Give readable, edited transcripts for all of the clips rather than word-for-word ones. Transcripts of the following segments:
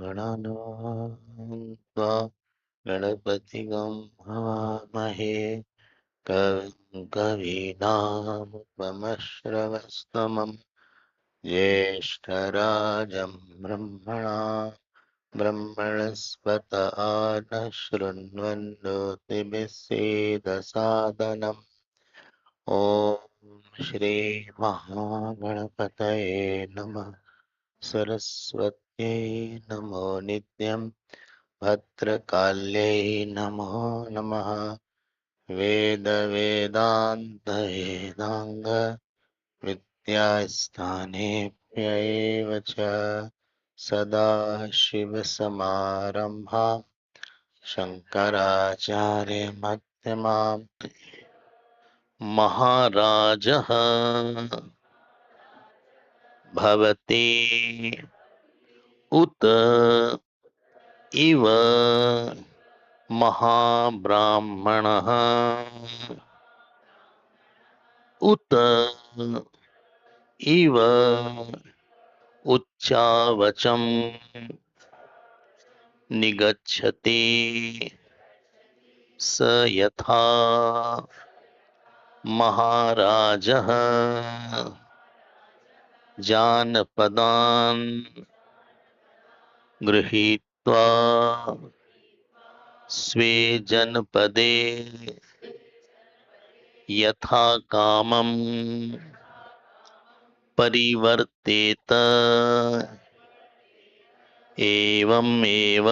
गणानां गणपतिगं हवामहे कविं कवीनामुपमश्रवस्तमं ज्येष्ठराजं ब्रह्मणस्पत आनः शृण्वन्नोतिभिः सेदसादनम् ॐ श्रीमहागणपतये नमः। सरस्वत्यै नमो नित्यं भद्रकाल्यै नमो नमः। वेदान्त विद्यास्थानेभ्य एव च सदाशिवसमारम्भा शङ्कराचार्यमध्यमाम् महाराजः भवते उत इव महाब्राह्मणः उत इव उच्चावचं निगच्छति स यथा महाराजः जानपदान् गृहीत्वा स्वे जनपदे यथा कामं परिवर्तेत एवमेव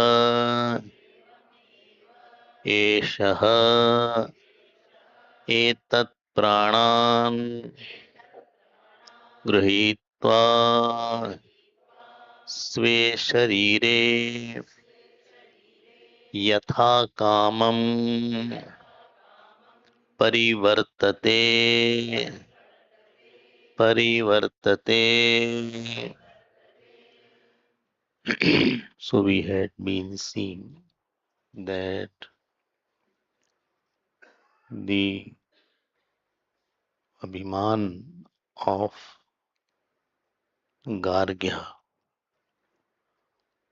एषः एतत् प्राणान् गृहीत्वा स्वे शरीरे यथा कामं परिवर्तते परिवर्तते. So we had been seeing that the Abhiman of Gargya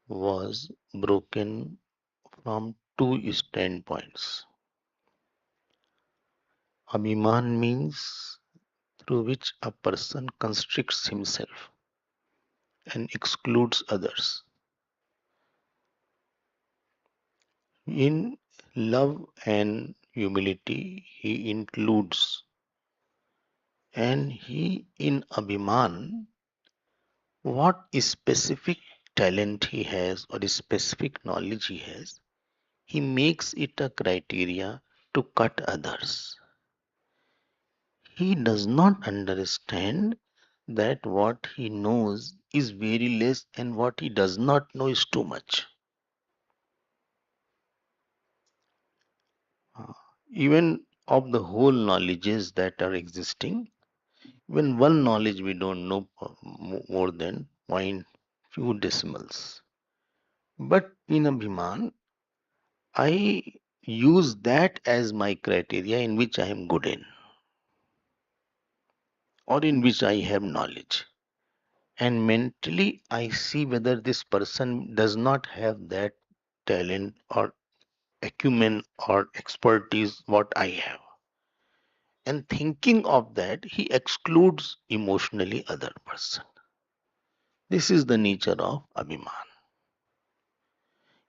was broken from two standpoints. Abhiman means through which a person constricts himself and excludes others. In love and humility, he includes, and he in Abhiman, what specific talent he has or specific knowledge he has, he makes it a criteria to cut others. He does not understand that what he knows is very less and what he does not know is too much. Uh, Even of the whole knowledges that are existing, when one knowledge we don't know more than point few decimals. But in Abhiman, I use that as my criteria in which I am good in or in which I have knowledge. And mentally, I see whether this person does not have that talent or acumen or expertise what I have. And thinking of that, he excludes emotionally other person. This is the nature of Abhiman.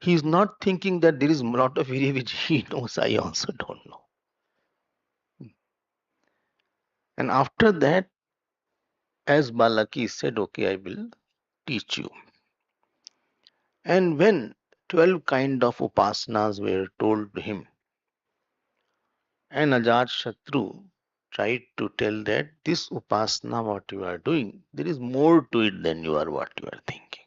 He is not thinking that there is a lot of area which he knows, I also don't know. And after that, as Balaki said, okay, I will teach you. And when 12 kind of upasanas were told to him, and Ajat Shatru tried to tell that this upasana, what you are doing, there is more to it than what you are thinking.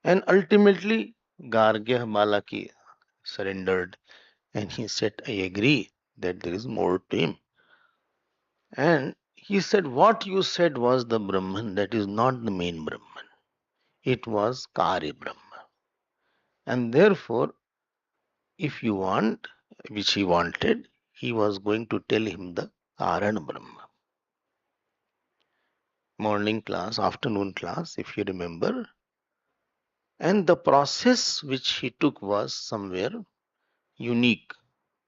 And ultimately, Gargya Balaki surrendered, and he said, I agree that there is more to him. And he said, what you said was the Brahman, that is not the main Brahman. It was Karya Brahman. And therefore, if you want, which he wanted, he was going to tell him the Karan Brahma. Morning class, afternoon class, if you remember. And the process which he took was somewhere unique,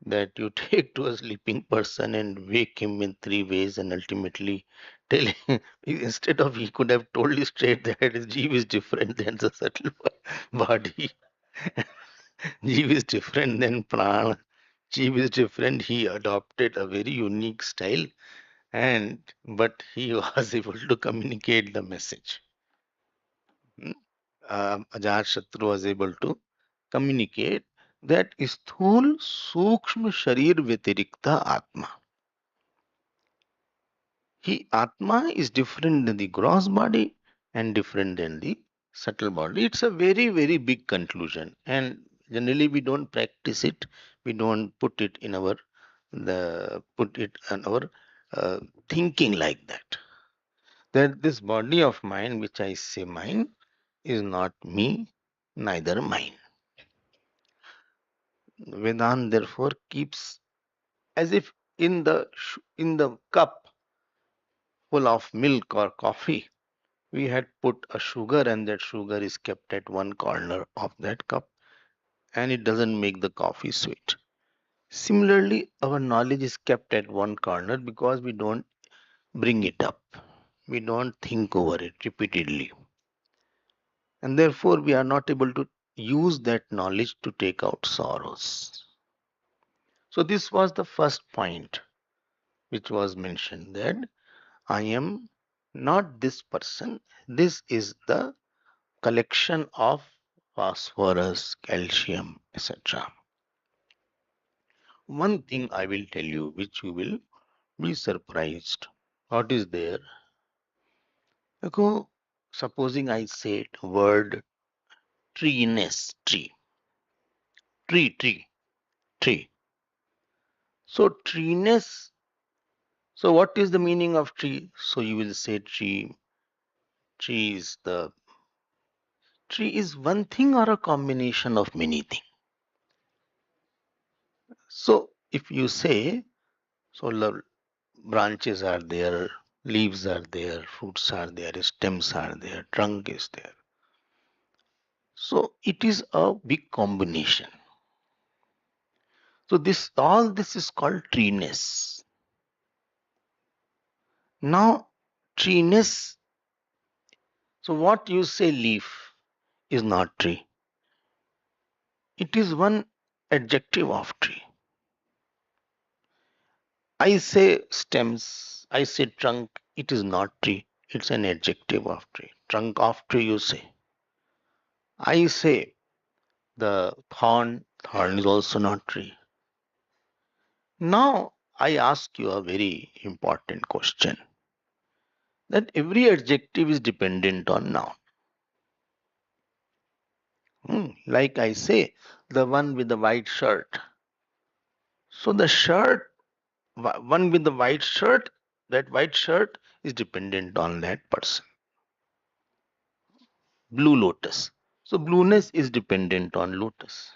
that you take to a sleeping person and wake him in three ways and ultimately tell him, instead of he could have told you straight that his jeev is different than the subtle body. Jeev is different than prana. Jeev is different. He adopted a very unique style, and but he was able to communicate the message. Hmm. Ajatashatru was able to communicate that sthul sukshma sharir vyatirikta atma. He Atma is different than the gross body and different than the subtle body. It's a very, very big conclusion, and generally we don't practice it. We don't put it in our put it in our thinking like that. That this body of mine, which I say mine, is not me, neither mine. Vedanta therefore keeps as if in the cup full of milk or coffee we had put a sugar, and that sugar is kept at one corner of that cup, and it doesn't make the coffee sweet. Similarly, our knowledge is kept at one corner because we don't bring it up, we don't think over it repeatedly, and therefore we are not able to use that knowledge to take out sorrows. So this was the first point which was mentioned, that I am not this person, this is the collection of phosphorus, calcium, etc. One thing I will tell you which you will be surprised. What is there? Because supposing I said word treeness, tree. Tree. So treeness. So what is the meaning of tree? So you will say tree. Tree is the tree is one thing or a combination of many things. So if you say so, branches are there, leaves are there, fruits are there, stems are there, trunk is there. So it is a big combination. So this all this is called treeness. Now treeness, so what you say leaf is not tree. It is one adjective of tree. I say stems, I say trunk, it is not tree. It's an adjective of tree. Trunk of tree you say. I say the thorn is also not tree. Now I ask you a very important question, that every adjective is dependent on noun. Like I say, the one with the white shirt. So the shirt, one with the white shirt, that white shirt is dependent on that person. Blue lotus. So blueness is dependent on lotus.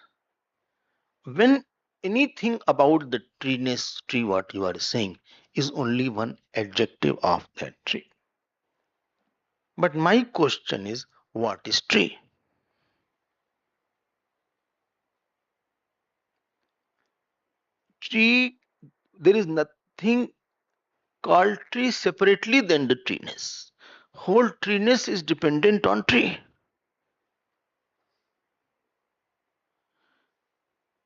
When anything about the treeness, tree, what you are saying, is only one adjective of that tree. But my question is, what is tree? Tree, there is nothing called tree separately than the treeness. Whole treeness is dependent on tree.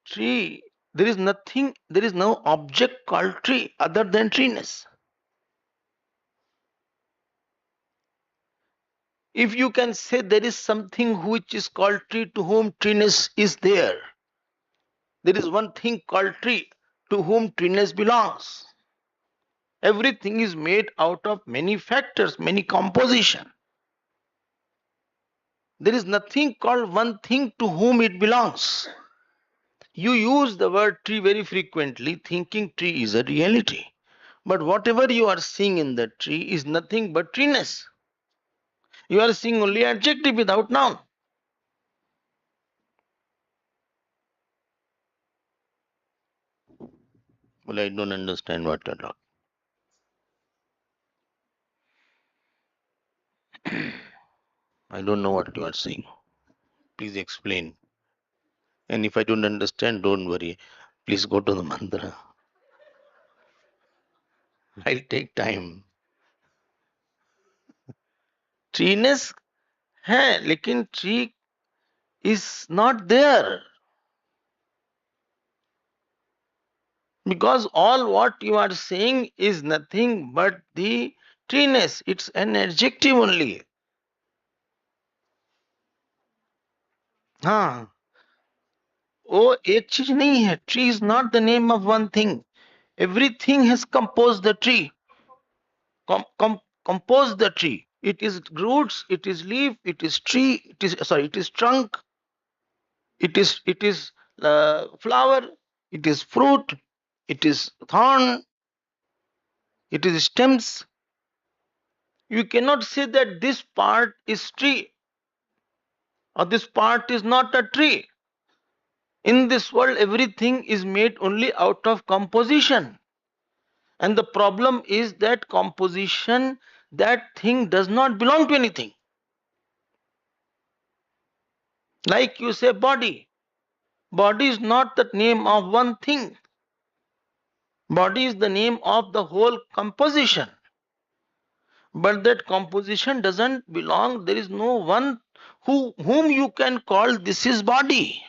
Tree, there is nothing, there is no object called tree other than treeness. If you can say there is something which is called tree to whom treeness is there, there is one thing called tree to whom treeness belongs. Everything is made out of many factors, many composition. There is nothing called one thing to whom it belongs. You use the word tree very frequently, thinking tree is a reality. But whatever you are seeing in the tree is nothing but treeness. You are seeing only adjective without noun. Well, I don't understand what you're talking. I don't know what you are saying. Please explain. And if I don't understand, don't worry. Please go to the mantra. I'll take time. Treeness है, लेकिन tree is not there. Because all what you are saying is nothing but the treeness. It's an adjective only. हाँ, वो एक चीज नहीं है. Tree is not the name of one thing. Everything has composed the tree. Compose the tree. It is roots, it is leaf, it is tree, it is trunk, it is flower, it is fruit, it is thorn, it is stems. You cannot say that this part is tree or this part is not a tree. In this world, everything is made only out of composition. And the problem is that composition, that thing does not belong to anything. Like you say, body. Body is not the name of one thing. Body is the name of the whole composition. But that composition doesn't belong. There is no one whom you can call this is body.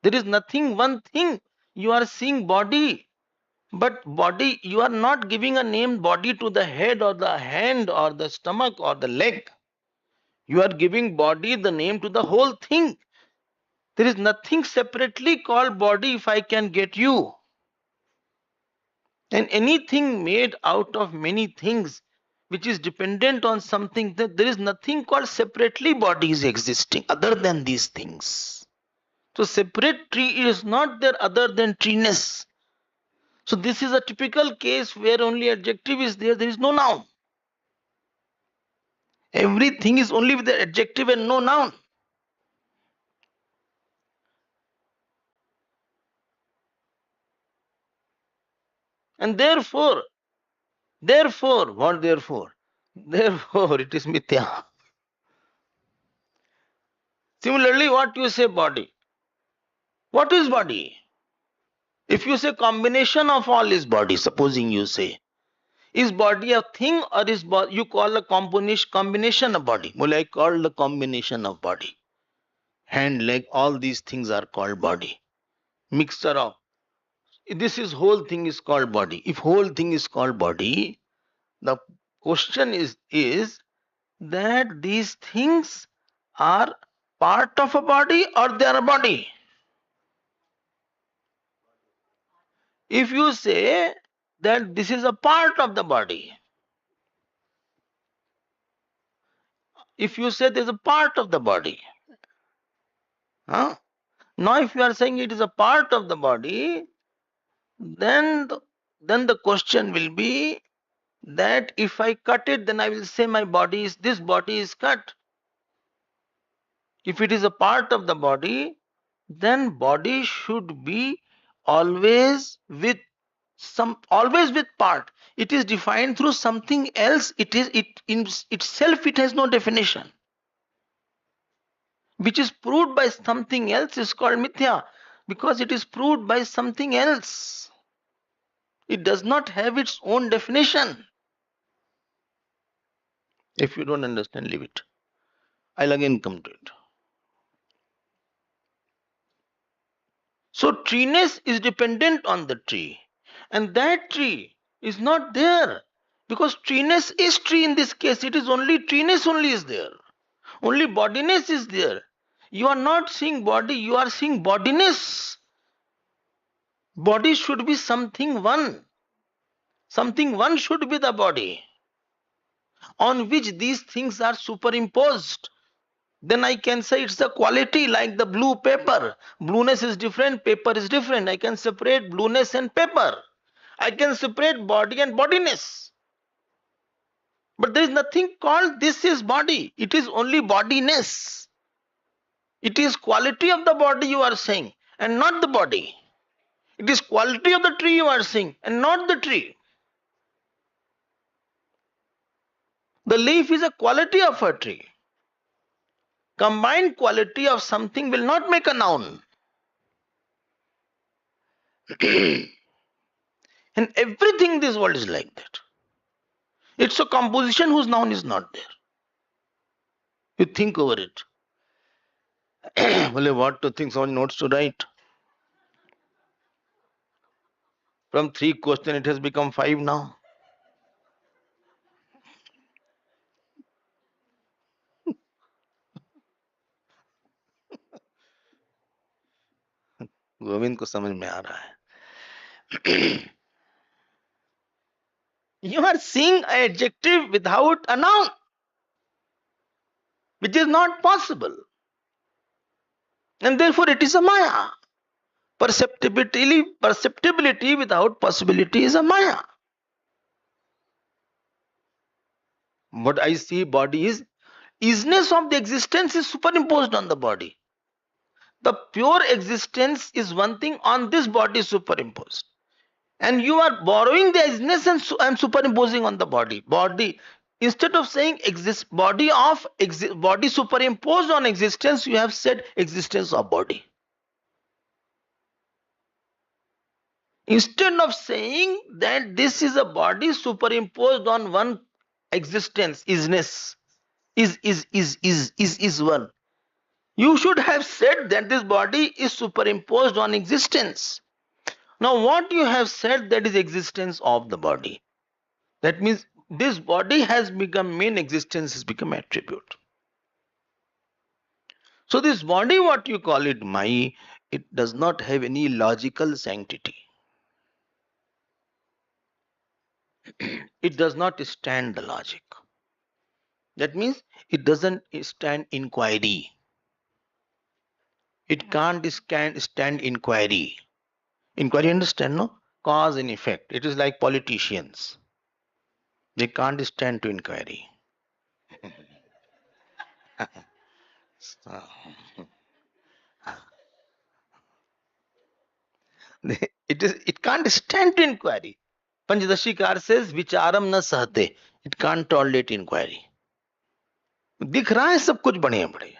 There is nothing, one thing. You are seeing body. But body, you are not giving a name body to the head or the hand or the stomach or the leg. You are giving body the name to the whole thing. There is nothing separately called body if I can get you. And anything made out of many things which is dependent on something, that there is nothing called separately bodies existing other than these things. So separate tree is not there other than treeness. So this is a typical case where only adjective is there, there is no noun. Everything is only with the adjective and no noun. And therefore, what therefore? Therefore, it is mithya. Similarly, what you say body? What is body? If you say combination of all is body, supposing you say, is body a thing or is you call a combination of body? Well, I call the combination of body. Hand, leg, all these things are called body. Mixture of. This is whole thing is called body. If whole thing is called body, the question is that these things are part of a body or they are a body. If you say that this is a part of the body, if you say there's a part of the body, huh? Now if you are saying it is a part of the body, then the question will be that if I cut it, then I will say this body is cut. If it is a part of the body, then body should be always with always with part. It is defined through something else. It in itself it has no definition. Which is proved by something else is called mithya, because it is proved by something else. It does not have its own definition. If you don't understand, leave it. I'll again come to it. So treeness is dependent on the tree, and that tree is not there, because treeness is tree in this case. It is only treeness only is there. Only bodiness is there. You are not seeing body, you are seeing bodiness. Body should be something one. Something one should be the body, on which these things are superimposed. then I can say it's the quality, like the blue paper. Blueness is different, paper is different. I can separate blueness and paper. I can separate body and bodiness. But there is nothing called this is body. It is only bodiness. It is quality of the body you are saying and not the body. It is quality of the tree you are saying and not the tree. The leaf is a quality of a tree. Combined quality of something will not make a noun. And everything in this world is like that. It's a composition whose noun is not there. You think over it. Well, what to think, someone notes to write. From 3 questions, it has become 5 now. Govind को समझ में आ रहा है. You are seeing an adjective without a noun, which is not possible. And therefore it is a maya. Perceptibility without possibility is a maya. What I see body is, isness of the existence is superimposed on the body. The pure existence is one thing, on this body superimposed. And you are borrowing the isness and superimposing on the body. Body, instead of saying body superimposed on existence, you have said existence of body. Instead of saying that this is a body superimposed on one existence, isness, is one. You should have said that this body is superimposed on existence. Now what you have said, that is existence of the body. That means this body has become main, existence has become attribute. So this body, what you call it, my, it does not have any logical sanctity. It does not stand the logic. That means it doesn't stand inquiry. It can't stand inquiry. Inquiry, understand, no? Cause and effect. It is like politicians. They can't stand to inquiry. So, it can't stand to inquiry. Panchadashikar says, Vicharam na sahte. It can't tolerate inquiry. दिख रहा है सब कुछ बढ़िया बढ़िया.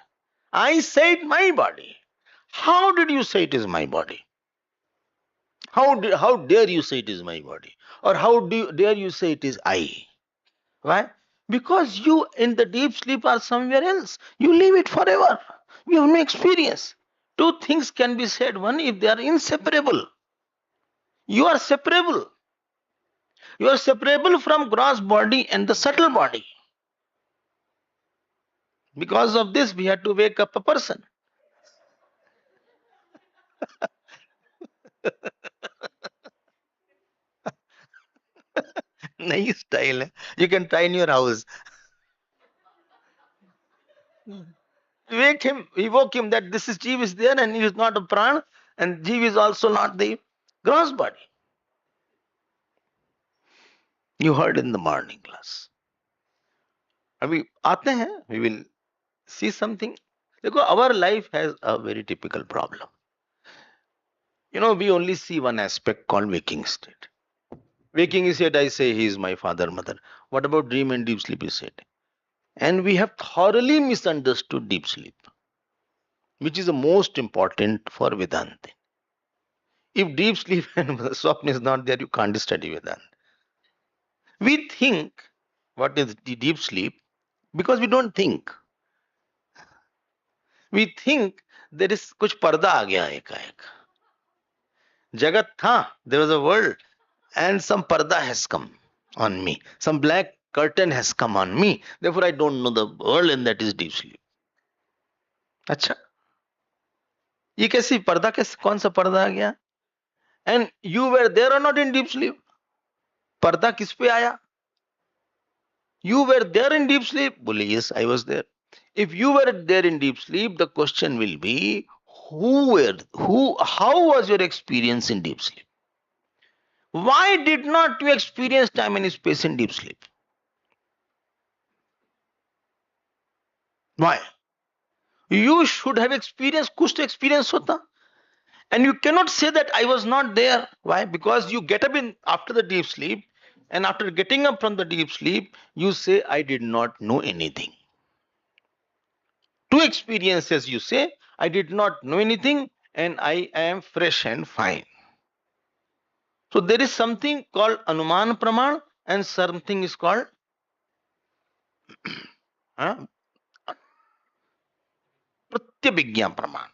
I said my body. How did you say it is my body? How dare you say it is my body? Or how dare you say it is I? Why? Because you in the deep sleep are somewhere else. You leave it forever. You have no experience. Two things can be said. One, if they are inseparable. You are separable. You are separable from gross body and the subtle body. Because of this, we had to wake up a person. Nice style. You can try in your house. Wake him, evoke him that this is Jeev is there and he is not a Pran, and Jeev is also not the gross body. You heard in the morning class. अभी आते हैं, we will see something. देखो, our life has a very typical problem. You know, we only see one aspect called waking state. Waking state, I say he is my father, mother. What about dream and deep sleep, is said. And we have thoroughly misunderstood deep sleep, which is the most important for Vedanta. If deep sleep and swapna is not there, you can't study Vedanta. We think what is the deep sleep because we don't think. We think there is कुछ पर्दा आ गया एकाएक. जगत था, there was a world, and some parda has come on me. Some black curtain has come on me. Therefore, I don't know the world, and that is deep sleep. अच्छा, ये कैसी पर्दा, कैसे कौन सा पर्दा आ गया? And you were there or not in deep sleep? पर्दा किस पे आया? You were there in deep sleep? बोले yes, I was there. If you were there in deep sleep, the question will be, how was your experience in deep sleep? Why did not you experience time and space in deep sleep? Why? You should have experienced, kuch to experience hota. And you cannot say that I was not there. Why? Because you get up in after the deep sleep, and after getting up from the deep sleep, you say, I did not know anything. Two experiences you say, I did not know anything, and I am fresh and fine. So there is something called Anuman Praman, and something is called uh, Pratyabhigya Praman.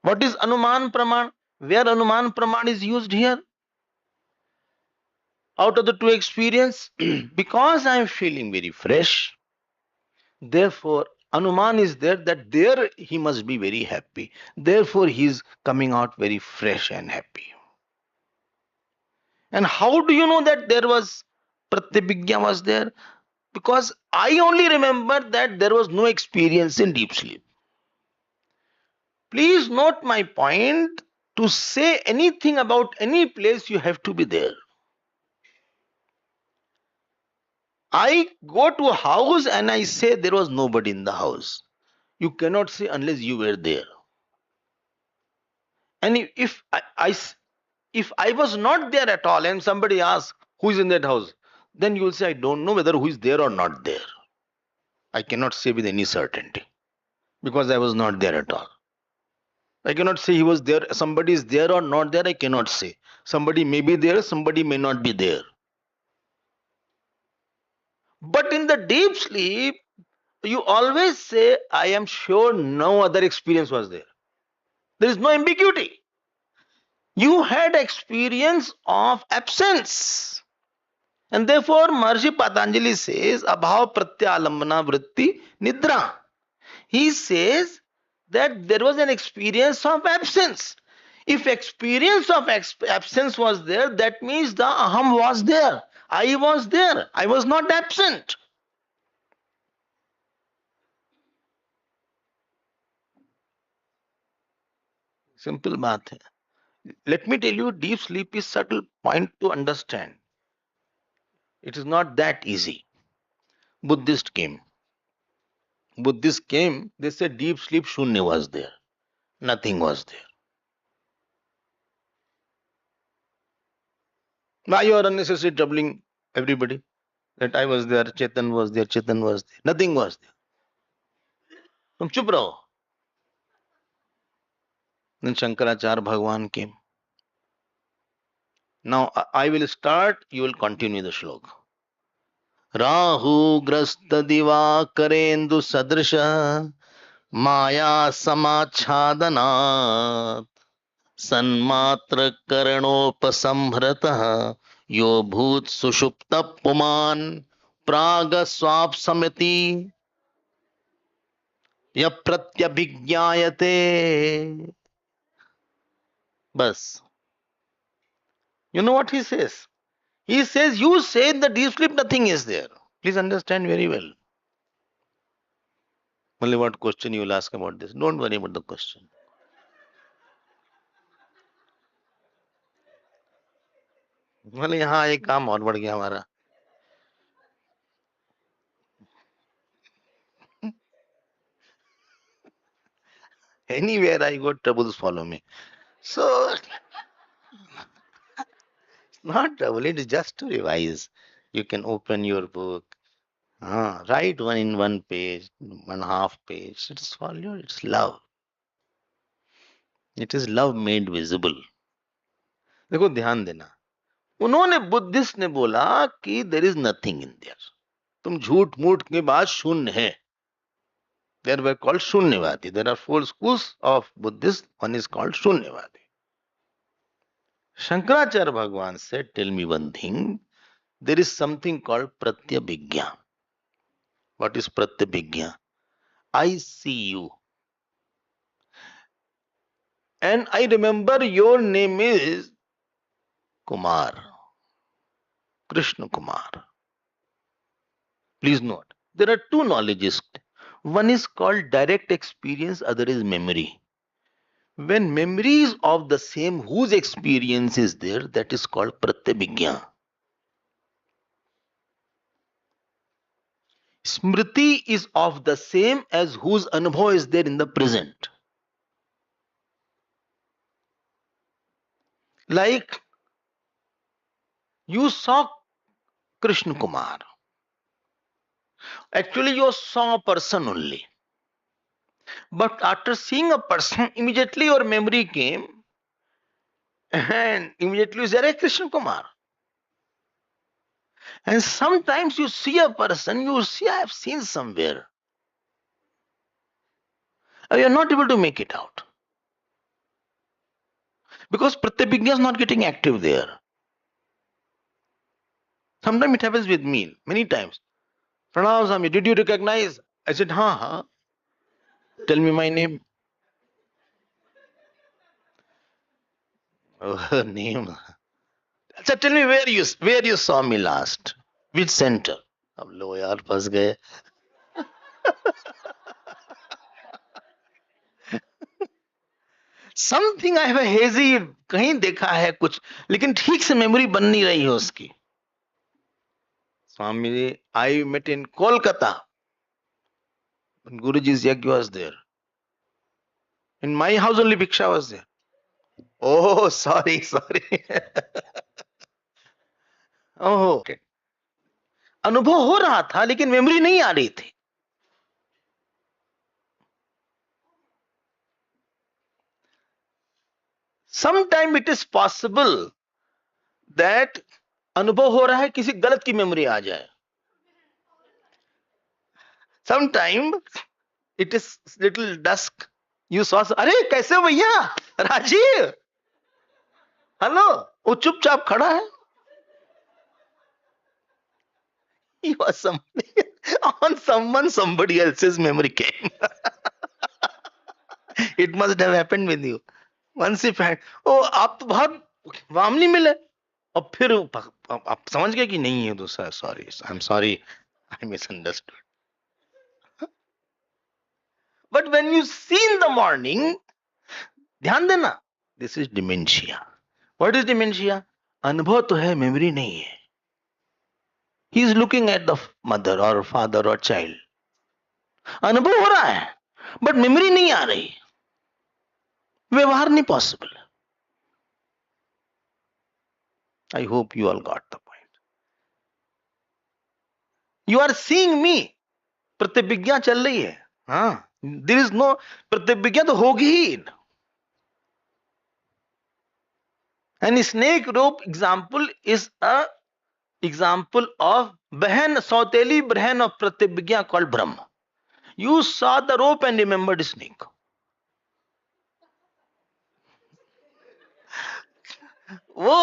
What is Anuman Praman? Where Anuman Praman is used here? Out of the two experience, because I am feeling very fresh, therefore Anuman is there that there he must be very happy. Therefore he is coming out very fresh and happy. And how do you know that there was Pratyabhigya was there? Because I only remember that there was no experience in deep sleep. Please note my point. To say anything about any place, you have to be there. I go to a house and I say there was nobody in the house. You cannot say unless you were there. And if I was not there at all and somebody asks who is in that house, then you will say I don't know whether who is there or not there. I cannot say with any certainty because I was not there at all. I cannot say he was there. Somebody is there or not there. I cannot say. Somebody may be there. Somebody may not be there. But in the deep sleep, you always say, I am sure no other experience was there. There is no ambiguity. You had experience of absence. And therefore, Maharishi Patanjali says, Abhav pratyalambana vritti nidra. He says that there was an experience of absence. If experience of absence was there, that means the aham was there. I was there. I was not absent. Simple baat hai. Let me tell you, deep sleep is subtle point to understand. It is not that easy. Buddhist came. Buddhists came, they said deep sleep shunya was there. Nothing was there. Now you are unnecessarily troubling everybody that I was there, Chetan was there, Chetan was there. Nothing was there. तुम चुप रहो. Then Shankaracharya Bhagwan came. Now I will start, you will continue the shloka. Rahu grasta divakarendu sadrisha Maya samachhadanat Sanmatra karanopasambhrata Yo bhut sushupta puman Praga swap samiti Ya pratyabhigyayate. Bas. You know what he says? He says, you say in the deep sleep nothing is there. Please understand very well. Only what question you will ask about this. Don't worry about the question. बोले यहाँ एक काम और बढ़ गया हमारा. Anywhere I go, troubles follow me. So, not trouble, it is just to revise. You can open your book, write one in one page, 1/2 page. It's all your, it's love. It is love made visible. देखो ध्यान देना. उन्होंने Buddhist ने बोला कि there is nothing in there. तुम झूठ मूठ के बाद शून्य है. देयर वर कॉल्ड शून्यवादी. There are 4 schools of Buddhist. One is called शून्यवादी. Shankaracharya Bhagwan said, tell me one thing. There is something called Pratyabhigya. What is Pratyabhigya? I see you. And I remember your name is Kumar. Krishna Kumar. Please note. There are two knowledges. One is called direct experience, other is memory. When memory is of the same whose experience is there, that is called pratyabhijna. Smriti is of the same as whose anubhav is there in the present. Like you saw Krishna Kumar. Actually, you saw a person only. But after seeing a person, immediately your memory came and immediately you said, "Hey, Krishna Kumar." And sometimes you see a person, you see, I have seen somewhere. And you're not able to make it out. Because pratyabhijna is not getting active there. Sometimes it happens with me, many times. Pranam Swami, did you recognize? I said, ha. Tell me my name. Oh, name. अच्छा, tell me where you saw me last. Which center? अब लो यार फंस गए. Something I have a hazy, कहीं देखा है कुछ, लेकिन ठीक से मेमोरी बन नहीं रही है उसकी. Swami, I met in Kolkata. When Guruji's yajna was there. In my house only Bhiksha was there. Oh, sorry. Oh, okay. अनुभव हो रहा था लेकिन मेमोरी नहीं आ रही थी. Sometime it is possible that अनुभव हो रहा है किसी गलत की मेमोरी आ जाए. Sometime it is little dusk. You saw, अरे कैसे हो भैया राजीव, हेलो, वो चुपचाप खड़ा है. He was somebody else's memory came. It must have happened with you. Once if had, oh आप तो बहुत वामनी मिले, और फिर आप समझ गए कि नहीं है दूसरा. Sorry, I'm sorry, I misunderstood. But when you see in the morning, ध्यान देना, this is dementia. What is dementia? अनुभव तो है, मेमोरी नहीं है. He is looking at the mother or father or child. अनुभव हो रहा है, but मेमोरी नहीं आ रही. व्यवहार नहीं possible. I hope you all got the point. You are seeing me. प्रतिभिज्ञा चल रही है. हाँ, there is no, प्रतिभिज्ञा तो होगी ही. And snake rope example is a example of बहन, सौतेली बहन of Pratyabhijna called Brahma. You saw the rope and remembered snake. वो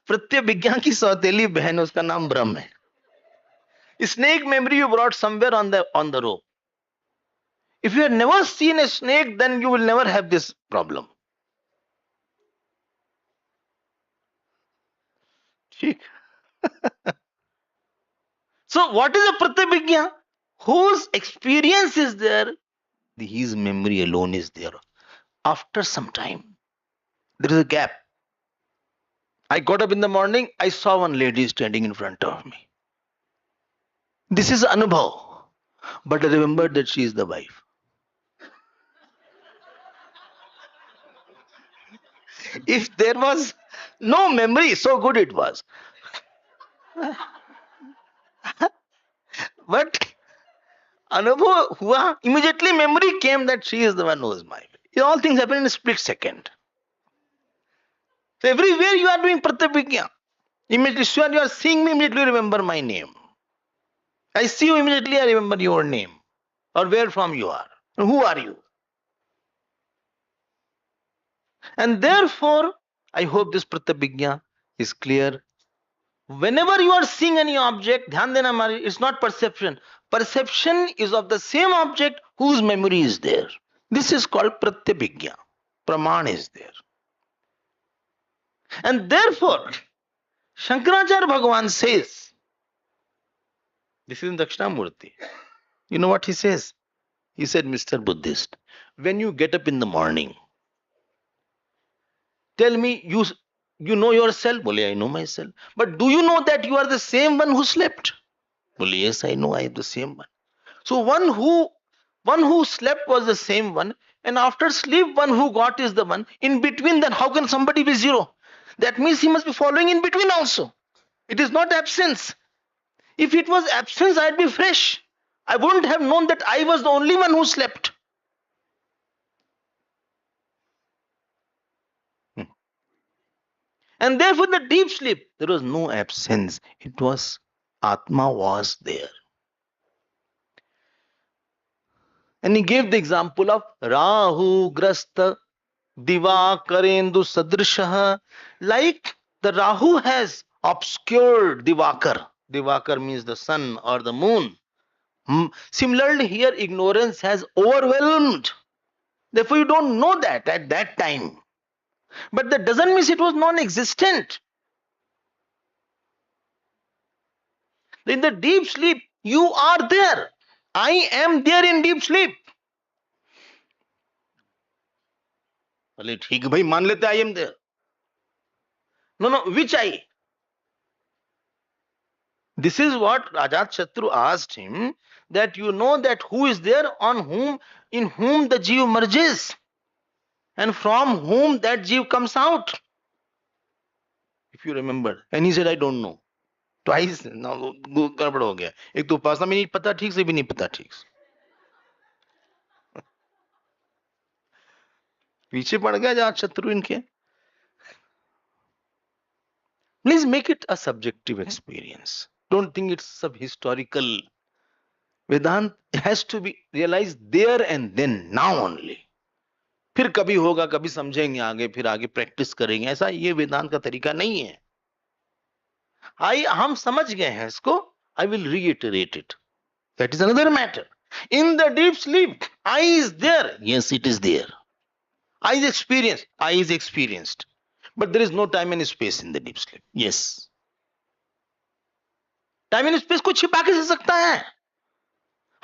प्रतिभिज्ञा की सौतेली बहन, उसका नाम ब्रह्म है. Snake memory you brought somewhere on the rope. If you have never seen a snake, then you will never have this problem. So what is a pratyabhijna? Whose experience is there? His memory alone is there. After some time, there is a gap. I got up in the morning, I saw one lady standing in front of me. This is anubhav, but I remembered that she is the wife. If there was no memory, so good it was. But अनुभव हुआ, immediately memory came that she is the one who is my wife. All things happen in a split second. So everywhere you are doing pratyabhijna. Immediately, sure, you are seeing me, immediately remember my name. I see you, immediately I remember your name, or where from you are, and who are you. And therefore, I hope this pratyabhijna is clear. Whenever you are seeing any object, ध्यान देना हमारी, it's not perception. Perception is of the same object whose memory is there. This is called pratyabhijna. Praman is there. And therefore, Shankaracharya Bhagavan says This is in Dakshinamurti. You know what he says? He said, Mr. Buddhist, when you get up in the morning, tell me, you know yourself? Bole, I know myself. But do you know that you are the same one who slept? Bole, yes, I know I am the same one. So one who slept was the same one, and after sleep, one who got is the one. In between, then how can somebody be zero? That means he must be following in between also. It is not absence. If it was absence, I'd be fresh. I wouldn't have known that I was the only one who slept. And therefore, the deep sleep, there was no absence. It was Atma was there. And he gave the example of Rahu Grasta Divakarendu Sadrishaha. Like the Rahu has obscured Divakar. Divakar means the sun or the moon. Similarly, here ignorance has overwhelmed. Therefore, you don't know that at that time. But that doesn't mean it was non-existent. In the deep sleep, you are there. I am there in deep sleep. बोले ठीक भाई मान लेते I am there. No, which I? This is what Ajatashatru asked him, that you know that who is there in whom the Jeev merges and from whom that Jeev comes out. If you remember. And he said, I don't know. Twice. Now गड़बड़ हो गया. एक तो उपासना में नहीं पता ठीक से भी नहीं पता ठीक से. पीछे पड़ गया अजातशत्रु इनके. Please make it a subjective experience. Don't think it's a historical. Vedanta has to be realized there and then, now only. फिर कभी होगा, कभी समझेंगे आगे, फिर आगे प्रैक्टिस करेंगे. ऐसा ये वेदांत का तरीका नहीं है. हम समझ गए हैं इसको. I will reiterate it. That is another matter. In the deep sleep, I is there. Yes, it is there. I is experienced. I is experienced. But there is no time and space in the deep sleep. Yes. Time and space को छिपा के से सकता है.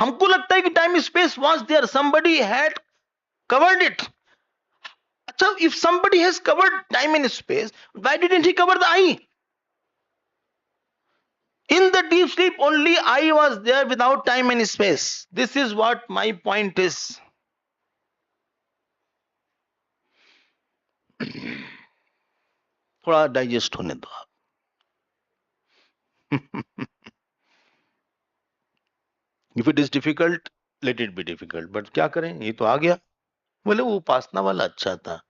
हमको लगता है कि time and space was there. Somebody had covered it. So if somebody has covered time and space, why didn't he cover the I? In the deep sleep, only I was there without time and space. This is what my point is. थोड़ा digest होने दो आप. If it is difficult, let it be difficult. But क्या करें, ये तो आ गया. बोले वो उपासना वाला अच्छा था.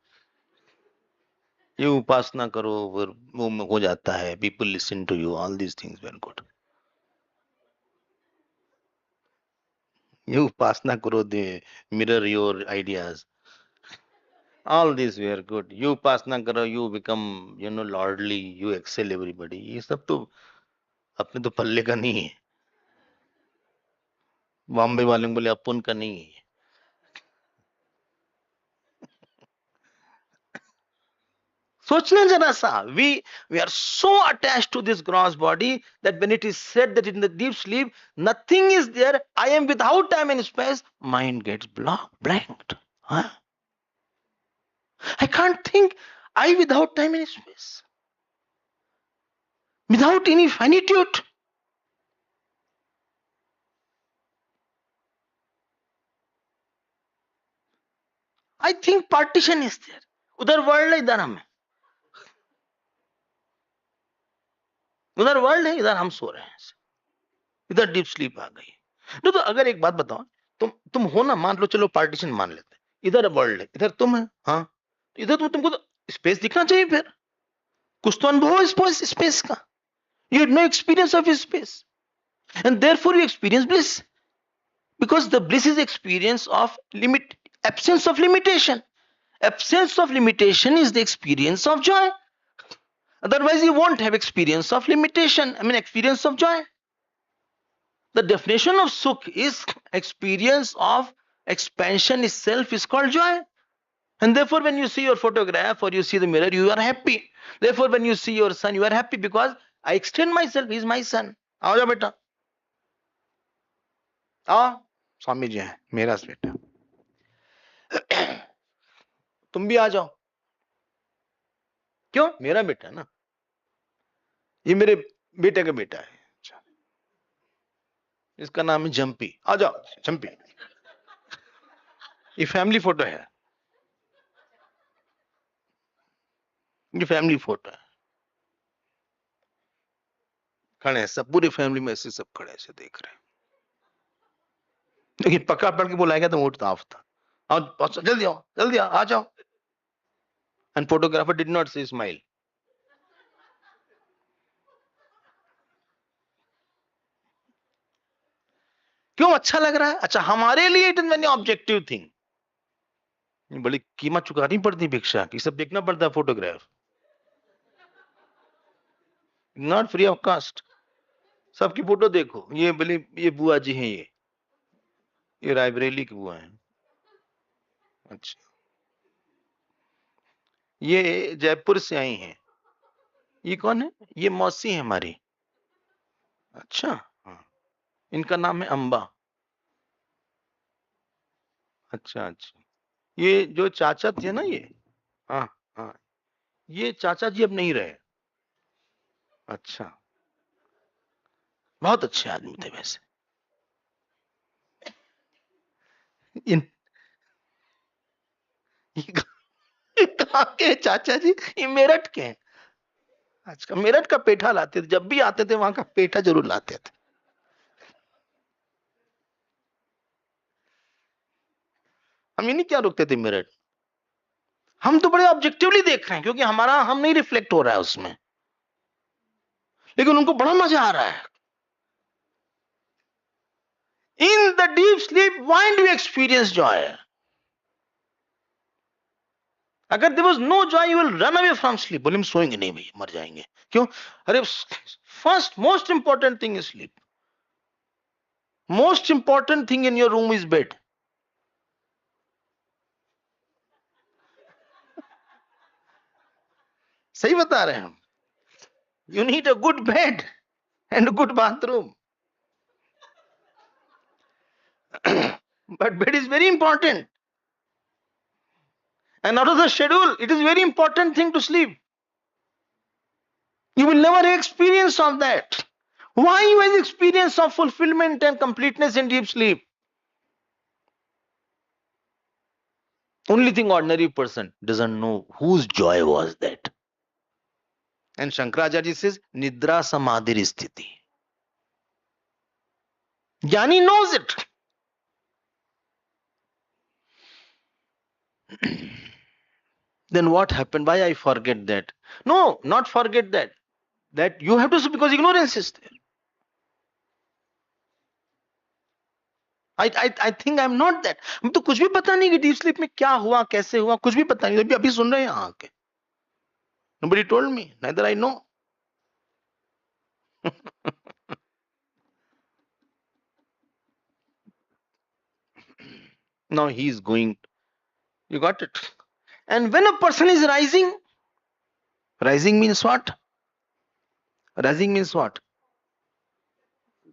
ये उपासना करो फिर वो हो जाता है. People listen to you. All these things were good. ये उपासना करो, they mirror your ideas. All these were good. You upasana karo, you become, lordly, you excel everybody. ये सब तो अपने तो पल्ले का नहीं है. बॉम्बे वाले बोले अपन का नहीं है. सोचना जरा सा. We are so attached to this gross body that when it is said that in the deep sleep nothing is there, I am without time and space, mind gets blanked. Huh? I can't think I without time and space, without any finitude. I think partition is there. उधर world है, इधर हम है. उधर world है, इधर हम सो रहे हैं. इधर डीप स्लीप आ गई. तो अगर एक बात बताओ, तुम हो ना, मान लो, चलो पार्टीशन मान लेते. इधर वर्ल्ड है, इधर तुम है. हाँ, इधर तुमको तो स्पेस दिखना चाहिए. फिर कुछ तो अनुभव हो स्पेस का. You had no experience of space, and therefore you experience bliss, because the bliss is experience of absence of limitation. Absence of limitation is the experience of joy. Otherwise, you won't have experience of limitation. Experience of joy. The definition of sukh is experience of expansion itself is called joy. And therefore, when you see your photograph or you see the mirror, you are happy. Therefore, when you see your son, you are happy because I extend myself. He is my son. Aaja beta. Swami ji हैं, मेरा बेटा, तुम भी आ जाओ। क्यों? मेरा बेटा ना, ये मेरे बेटे का बेटा है। अच्छा, इसका नाम है जंपी, आ जाओ जंपी। ये फैमिली फोटो है, ये फैमिली फोटो है। खड़े हैं सब, पूरी फैमिली में ऐसे सब खड़े ऐसे देख रहे हैं। लेकिन पकड़ पकड़ के बुलाएगा तो उठता आफ्ता, आओ जल्दी आओ, जल्दी आओ, आ जाओ। एंड फोटोग्राफर डिड नॉट से स्माइल। क्यों? अच्छा लग रहा है। अच्छा, हमारे लिए it is very objective thing. बड़ी कीमत चुकानी पड़ती भिक्षा की, सब देखना पड़ता है photograph, not free of cost. सबकी फोटो देखो, ये बोले ये बुआ जी हैं, ये रायबरेली की बुआ है। अच्छा, ये जयपुर से आई हैं। ये कौन है? ये मौसी है हमारी। अच्छा, हाँ, इनका नाम है अम्बा। अच्छा अच्छा, ये जो चाचा थे ना ये, हाँ हाँ, ये चाचा जी अब नहीं रहे। अच्छा, बहुत अच्छे आदमी थे वैसे। इन ये कहाँ के हैं चाचा जी? ये मेरठ के हैं। अच्छा, मेरठ का पेठा लाते थे, जब भी आते थे वहां का पेठा जरूर लाते थे। हम ये नहीं क्या रुकते थे मेरठ। हम तो बड़े ऑब्जेक्टिवली देख रहे हैं, क्योंकि हमारा हम नहीं रिफ्लेक्ट हो रहा है उसमें, लेकिन उनको बड़ा मजा आ रहा है। In the deep sleep why do experience joy? अगर there was no joy you will run away from sleep. बोले हम सोएंगे नहीं भाई, मर जाएंगे। क्यों? अरे, first most important thing is sleep. Most important thing in your room is bed. सही बता रहे हैं हम। You need a good bed and a good bathroom. But bed is very important. And out of the schedule, it is very important thing to sleep. You will never have experience of that. Why you have experience of fulfillment and completeness in deep sleep? Only thing ordinary person doesn't know whose joy was that. And Shankaracharya says, Nidra Samadhi Sthiti. Jnani knows it. Then what happened? Why I forget that? No, not forget that. That you have to, because ignorance is there. I think I'm not that. हम तो कुछ भी पता नहीं कि deep sleep में क्या हुआ, कैसे हुआ, कुछ भी पता नहीं। अभी अभी सुन रहे हैं यहाँ आके। Nobody told me, neither I know. Now he is going. You got it? And when a person is rising means what? Rising means what?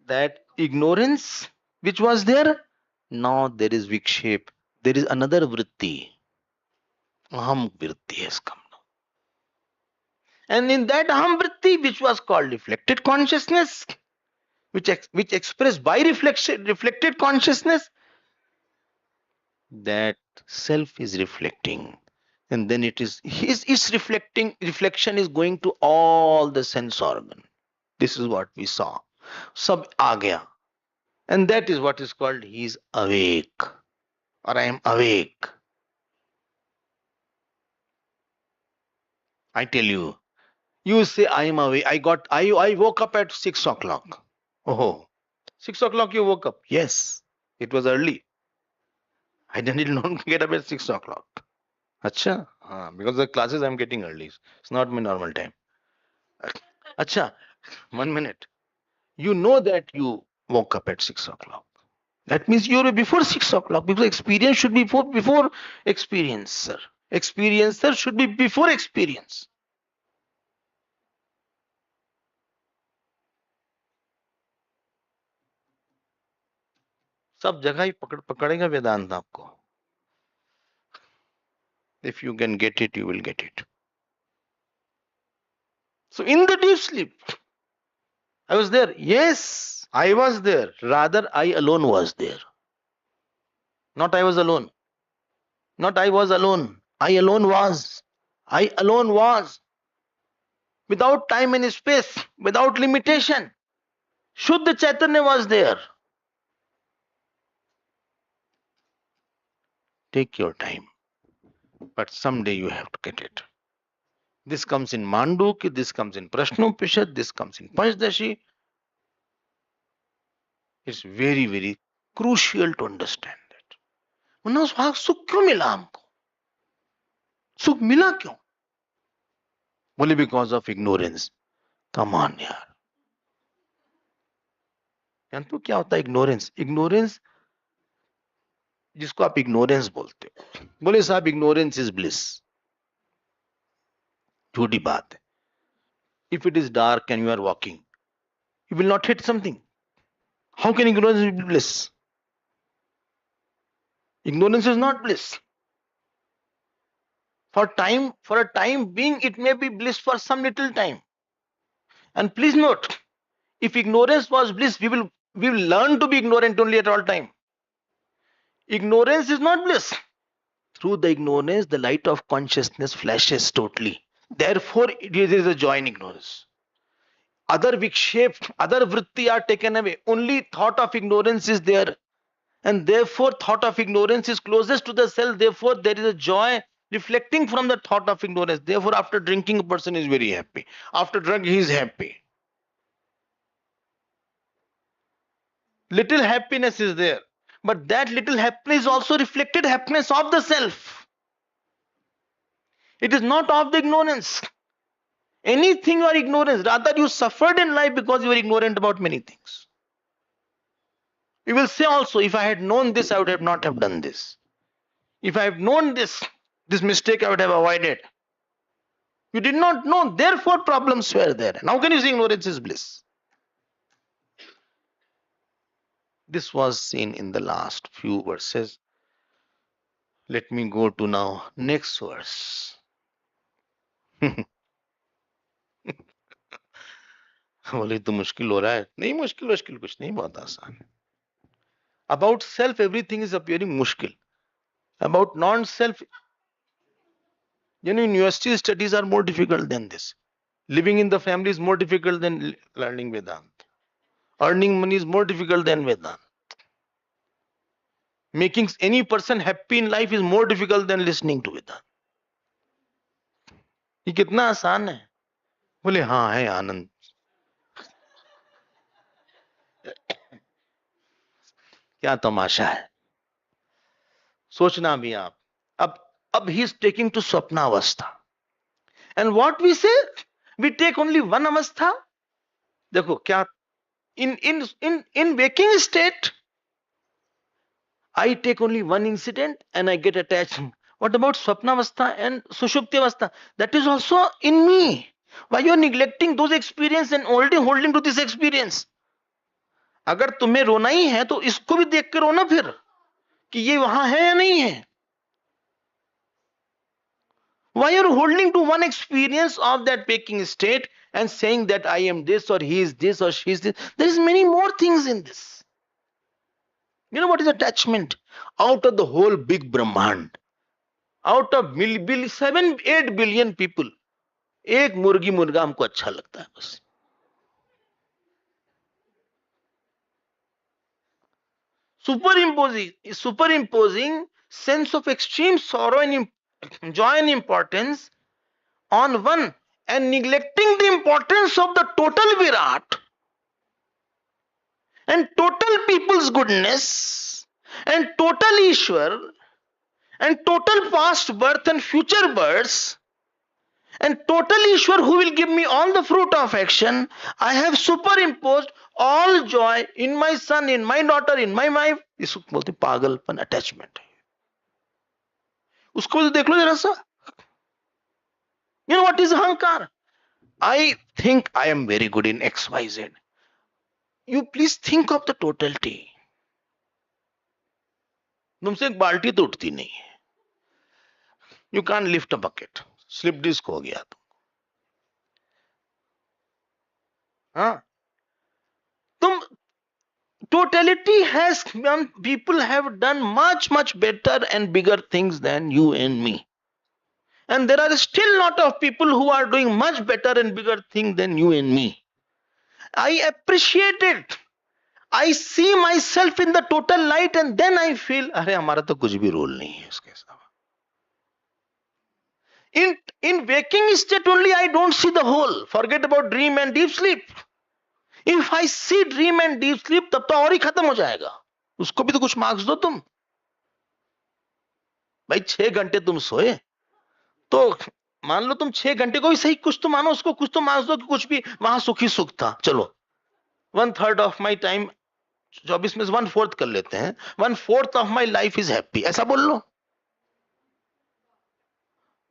That ignorance which was there, now there is viksheep. There is another vritti. Aham vritti has come now. And in that aham vritti, which was called reflected consciousness, which expressed by reflected consciousness, that self is reflecting. And then it is his reflection is going to all the sense organ. This is what we saw. Sab aa gaya. And that is what is called he is awake, or I am awake. I tell you, you say I am awake. I woke up at 6 o'clock. Oh, 6 o'clock you woke up. Yes, it was early. I did not get up at 6 o'clock. Acha, because the classes I'm getting early. It's not my normal time. Acha, 1 minute. You know that you woke up at 6 o'clock. That means you're before 6 o'clock, because experience should be before experiencer. Experiencer should be before experience. सब जगह ही पकड़ेगा वेदांत आपको. If you can get it, you will get it. So in the deep sleep, I was there. Yes, I was there. Rather, I alone was there. Not I was alone. Not I was alone. I alone was. I alone was. Without time and space, without limitation. Shuddha Chaitanya was there. Take your time. But someday you have to get it. This comes in Mandukya, this comes in Prashnopishad, this comes in Panchdashi. It's very, very crucial to understand that. वरना वहां सुख क्यों मिला हमको? सुख मिला क्यों? बोले because of ignorance. Come on यार. जानते हो क्या होता है इग्नोरेंस? इग्नोरेंस जिसको आप इग्नोरेंस बोलते हो, बोले साहब इग्नोरेंस इज ब्लिस. झूठी बात है. If it is dark and you are walking, you will not hit something. How can ignorance be bliss? Ignorance is not bliss. For a time being, it may be bliss for some little time. And please note, if ignorance was bliss, we will learn to be ignorant only at all time. Ignorance is not bliss. Through the ignorance, the light of consciousness flashes totally. Therefore, there is a joy in ignorance. Other vikshep, other vritti are taken away. Only thought of ignorance is there. And therefore, thought of ignorance is closest to the self. Therefore, there is a joy reflecting from the thought of ignorance. Therefore, after drinking, a person is very happy. After drug, he is happy. Little happiness is there. But that little happiness is also reflected happiness of the self. It is not of the ignorance. Anything you are ignorance. Rather, you suffered in life because you were ignorant about many things. You will say also, if I had known this, I would have not have done this. If I have known this mistake I would have avoided. You did not know, therefore problems were there. And how can you say ignorance is bliss? This was seen in the last few verses. Let me go to now next verse. बोले तो मुश्किल हो रहा है. नहीं मुश्किल कुछ नहीं, बहुत आसान है. About self, everything is appearing mushkil. About non-self, university studies are more difficult than this. Living in the family is more difficult than learning Vedanta. Earning money is more difficult than Vedanta. Making any person happy in life is more difficult than listening to Vedanta. ये कितना आसान है? बोले हाँ है आनंद. क्या तमाशा है. सोचना भी आप. अब he is taking to स्वप्न अवस्था. And what we say, we take only one अवस्था. देखो क्या in waking state, I take only one incident and I get attached. What about swapna avastha and sushupti avastha? That is also in me. Why you are neglecting those experiences and already holding to this experience? अगर तुम्हें रोना ही है तो इसको भी देख के रोना फिर कि ये वहां है या नहीं है. Why are you holding to one experience of that waking state and saying that I am this or he is this or she is this? There is many more things in this. You know what is attachment? Out of the whole big Brahmand, out of 7-8 billion people, एक मुर्गी मुर्गा हमको अच्छा लगता है बस. Superimposing sense of extreme sorrow and joy and importance on one and neglecting the importance of the total Virat and total people's goodness and total Ishwar and total past birth and future births and total Ishwar who will give me all the fruit of action. I have superimposed all joy in my son, in my daughter, in my wife. इसको बोलते पागलपन, attachment. उसको देख लो जरा सा. You know what is ahankar? I think I am very good in XYZ. You please think of the totality. तुमसे एक बाल्टी तो उठती नहीं है, you can lift a bucket, slip disc हो गया तुम। हाँ, तुम totality has people have done much better and bigger things than you and me, and there are still lot of people who are doing much better and bigger things than you and me. I appreciate it. I see myself in the total light and then I feel अरे हमारा तो कुछ भी role नहीं है इसके साथ. In waking state only I don't see the whole. Forget about dream and deep sleep. If I see dream and deep sleep तब तो और ही खत्म हो जाएगा. उसको भी तो कुछ मार्क्स दो तुम. भाई 6 घंटे तुम सोए तो मान लो तुम 6 घंटे को भी सही, कुछ तो मानो उसको, कुछ तो मान दो कि कुछ भी वहां सुखी सुख था. चलो 1/3 ऑफ माई टाइम, 24 में से 1/4 कर लेते हैं, 1/4 of my life is happy, ऐसा बोल लो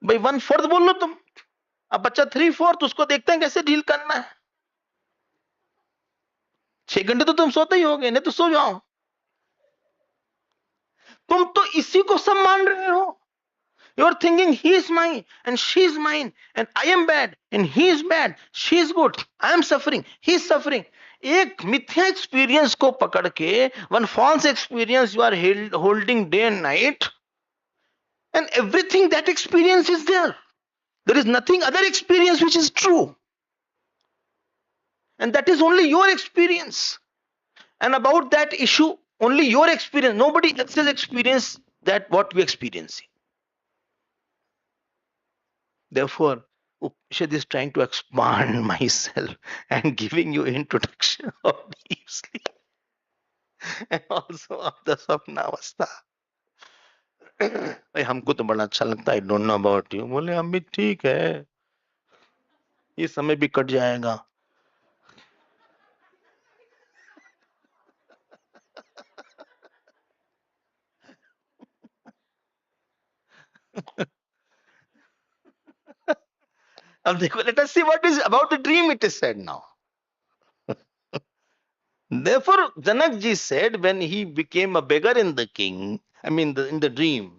भाई. 1/4 बोल लो तुम. अब बच्चा 3/4, उसको देखते हैं कैसे डील करना है. 6 घंटे तो तुम सोते ही होगे, नहीं तो सो जाओ. तुम तो इसी को सब मान रहे हो. You're thinking he is mine and she is mine and I am bad and he is bad, she is good, I am suffering, he is suffering. एक मिथ्या एक्सपीरियंस को पकड़ के, one false experience you are holding day and night, and everything that experience is there. There is nothing other experience which is true, and that is only your experience. And about that issue, only your experience, nobody else's experience that what we experience. Therefore, Upanishad is trying to expand myself and giving you introduction of deep sleep and also of the स्वप्नावस्था. भाई हमको तो बड़ा अच्छा लगता है. I don't know about you. बोले हम भी ठीक है, ये समय भी कट जाएगा. अब देखो, let us see what is about the dream it is said now. Therefore, Janakji said when he became a beggar in the king, I mean in the dream,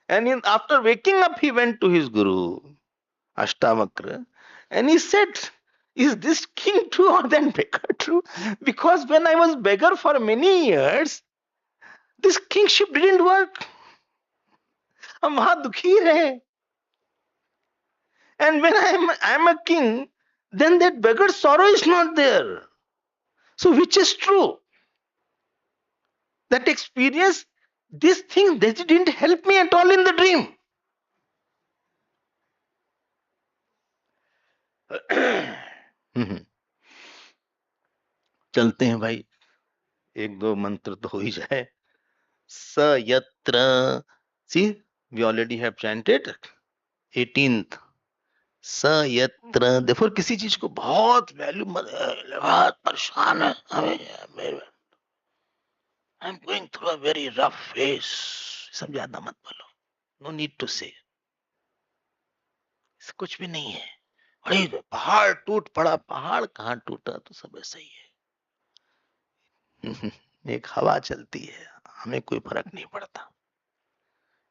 and after waking up he went to his guru, Ashtavakra, and he said, is this king true or then beggar true? Because when I was beggar for many years, this kingship didn't work. हम वहां दुखी रहे. And when I'm a king, then that beggar sorrow is not there. So which is true? That experience, this thing, that didn't help me at all in the dream. चलते हैं भाई, एक दो मंत्र तो हो ही जाए. स यत्र, see, we already have chanted 18th. स यत्र, देखो किसी चीज को बहुत वैल्यू, बहुत परेशान है, I am going through a very rough face, सब ज्यादा मत बोलो. नो नीड टू से. कुछ भी नहीं है. अरे पहाड़ टूट पड़ा, पहाड़ कहाँ टूटा, तो सब ऐसा ही है. एक हवा चलती है, हमें कोई फर्क नहीं पड़ता.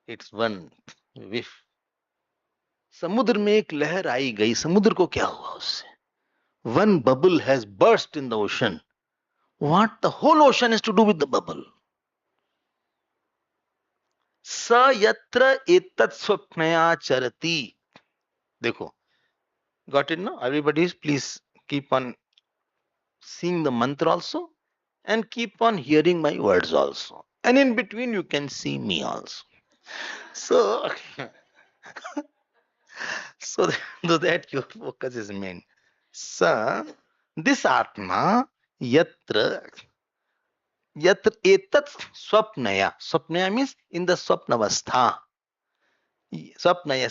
It's one whiff. समुद्र में एक लहर आई गई, समुद्र को क्या हुआ उससे? One bubble has burst in the ocean. What the whole ocean has to do with the bubble? स यत्र एतत् स्वप्नया चरति. देखो, got it now? Everybody please keep on seeing the mantra also and keep on hearing my words also, and in between you can see me also. So so that your focus is main. Sa, this Atma, yatra etat swapnaya. Swapnaya means in the swapnavastha. Swapnaya,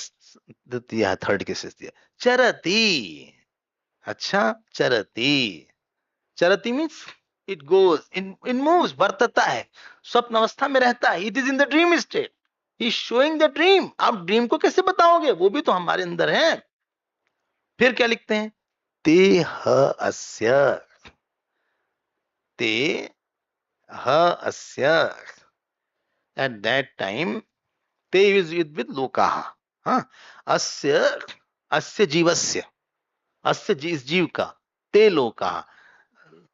third case is there. Charati. Acha, charati. Charati means it goes, it moves, वर्तता है, स्वप्न अवस्था में रहता है. It is in the dream state. He is showing the dream. आप dream को कैसे बताओगे? वो भी तो हमारे अंदर है. फिर क्या लिखते हैं? ते ह अस्य, ते ह अस्य. At that time, te is with lokaha. Huh? Asya, asya jivasya. Asya is जीव का. Te lokaha.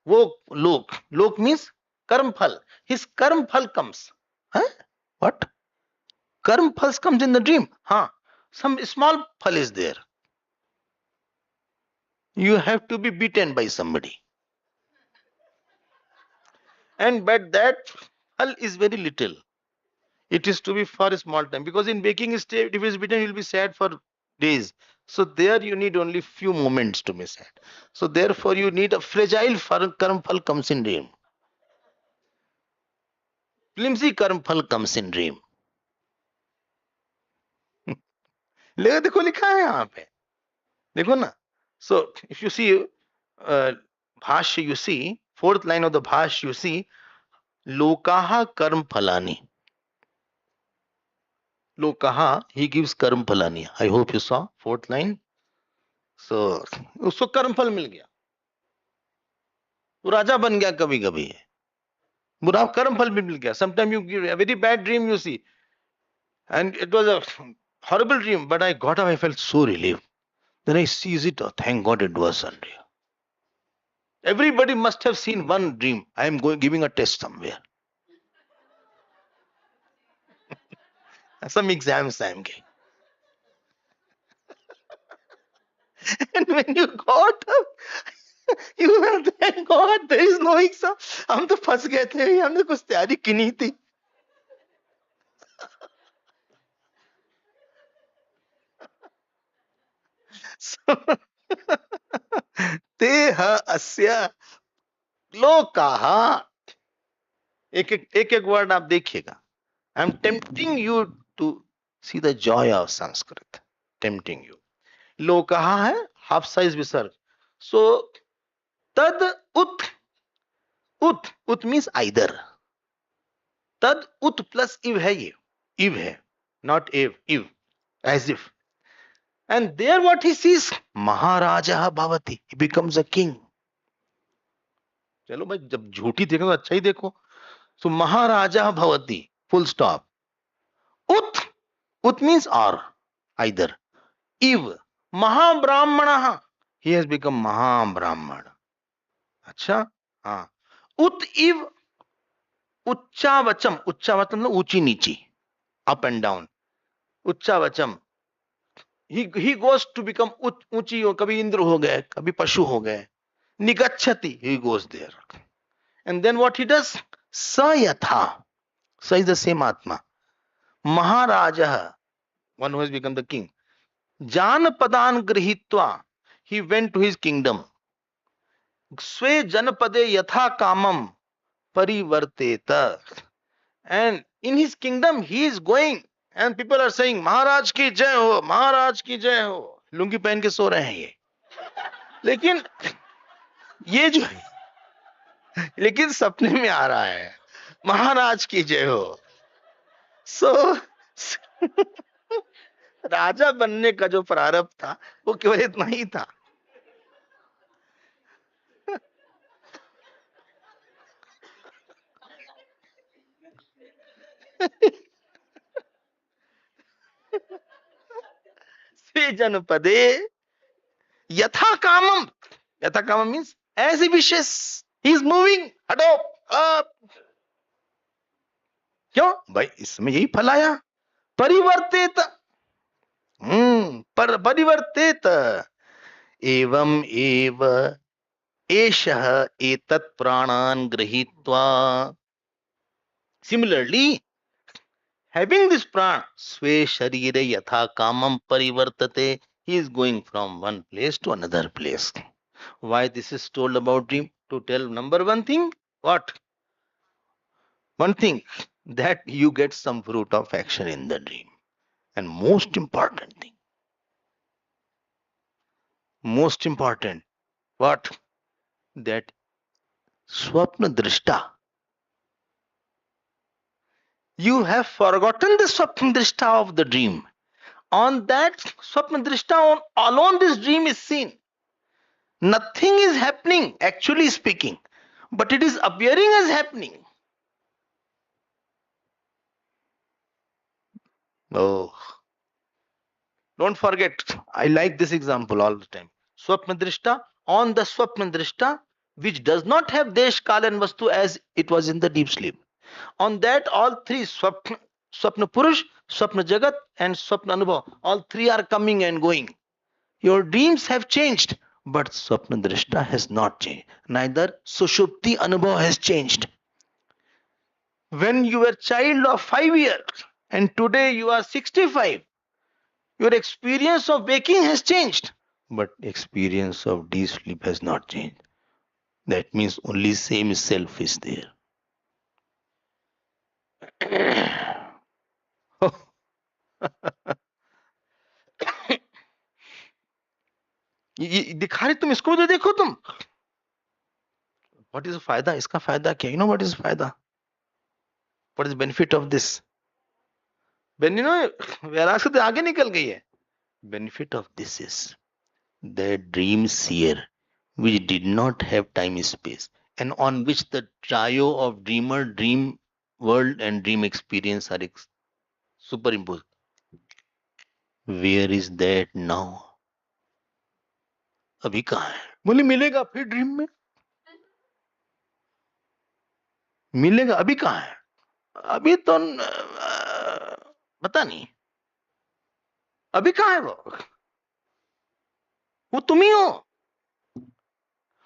वो lok means karm phal. His karm phal comes. Huh? What? Karm phal comes in the dream. Huh? Some small phal is there. You have to be beaten by somebody. And but that phal is very little. It is to be for a small time, because in waking state, if it is beaten, you will be sad for days. So there you need only few moments to be sad. So therefore you need a fragile karm phal comes in dream. Flimsy karm phal comes in dream. देखो लिखा है यहाँ पे, देखो ना. So if you see bhashya, you see fourth line of the bhashya, you see lokaha karm phalani. Lokaha, he gives karm phalani. I hope you saw fourth line. So उसको कर्म फल मिल गया, वो राजा बन गया. कभी कभी बुरा कर्म फल भी मिल गया. Sometimes you give a very bad dream, you see, and it was a horrible dream, but I got up, I felt so relieved. Then I seized it. Oh, thank God it was unreal. Everybody must have seen one dream. I am giving a test somewhere. Some exams I am giving. And when you got up, you will thank God there is no exam. हम तो फंस गए थे, हमने कुछ तैयारी की नहीं थी. So, तेह अस्या लोकाहा. एक एक वर्ड आप देखिएगा. I am tempting you to see the joy of Sanskrit. Tempting you. लोकाहा है half size विसर्ग. So tad ut means either. Tad ut plus iv है ये. Iv है, not iv, as if. And there what he sees, Maharaja Bhavati, he becomes a king. चलो भाई, जब झूठी देखो तो अच्छा ही देखो. So Maharaja Bhavati, full stop. Ut means or, either. Iv, Mahabrahmana, he has become Mahabrahmana. अच्छा, हाँ. Ut iv उच्चावचम. उच्चावचम मतलब ऊंची नीची, up and down. उच्चावचम, he goes to become ऊंची. कभी इंद्र हो गए, कभी पशु हो गए. निगच्छति, he goes there. And then what he does? Sayatha. Sa is the same Atma. Maharaja, one who has become the king. Janapadan grihitva, he went to his kingdom. Swe janapade yatha kamam parivarteta. And in his kingdom he is going, and people are saying महाराज की जय हो, महाराज की जय हो. लुंगी पहन के सो रहे हैं ये. लेकिन ये जो, लेकिन सपने में आ रहा है महाराज की जय हो. सो राजा बनने का जो प्रारब्ध था वो केवल इतना ही था. स्वे जनपदे यथा कामम. यथा कामम means as he wishes. He is moving. हटो up. क्यों भाई, इसमें यही फल आया. परिवर्तित. परिवर्तित. एवं एव एषः एतत् प्राणान् गृहीत्वा. Similarly, having this prana, स्वे शरीरे यथा कामम परिवर्तते, he is going from one place to another place. Why this is told about dream? To tell number one thing. What? One thing, that you get some fruit of action in the dream. And most important thing, what? That swapna drishta. You have forgotten the swapna drishta of the dream. On that swapna drishta alone this dream is seen. Nothing is happening, actually speaking, but it is appearing as happening. Oh, don't forget, I like this example all the time. Swapna Drishta, on the Swapna Drishta, which does not have Desh, Kal and Vastu as it was in the deep sleep. On that, all three, Swapna Purush, Swapna Jagat, and Swapna Anubhav, all three are coming and going. Your dreams have changed, but Swapna Drishta has not changed. Neither Sushupti Anubhav has changed. When you were a child of 5 years and today you are 65, your experience of waking has changed, but experience of deep sleep has not changed. That means only same self is there. ये दिखा रहे तुम इसको भी तो देखो तुम. What is the फायदा? इसका फायदा क्या? You know what is the फायदा? What is the benefit of this? When you know, वैराग से तो आगे निकल गई है. Benefit of this is the dream seer, which did not have time space, and on which the trio of dreamer, dream world, and dream experience are superimposed. Where is that now? अभी कहाँ है? बोले मिलेगा फिर dream में. मिलेगा अभी कहाँ है? अभी तो पता नहीं. अभी कहाँ है वो तुम ही हो.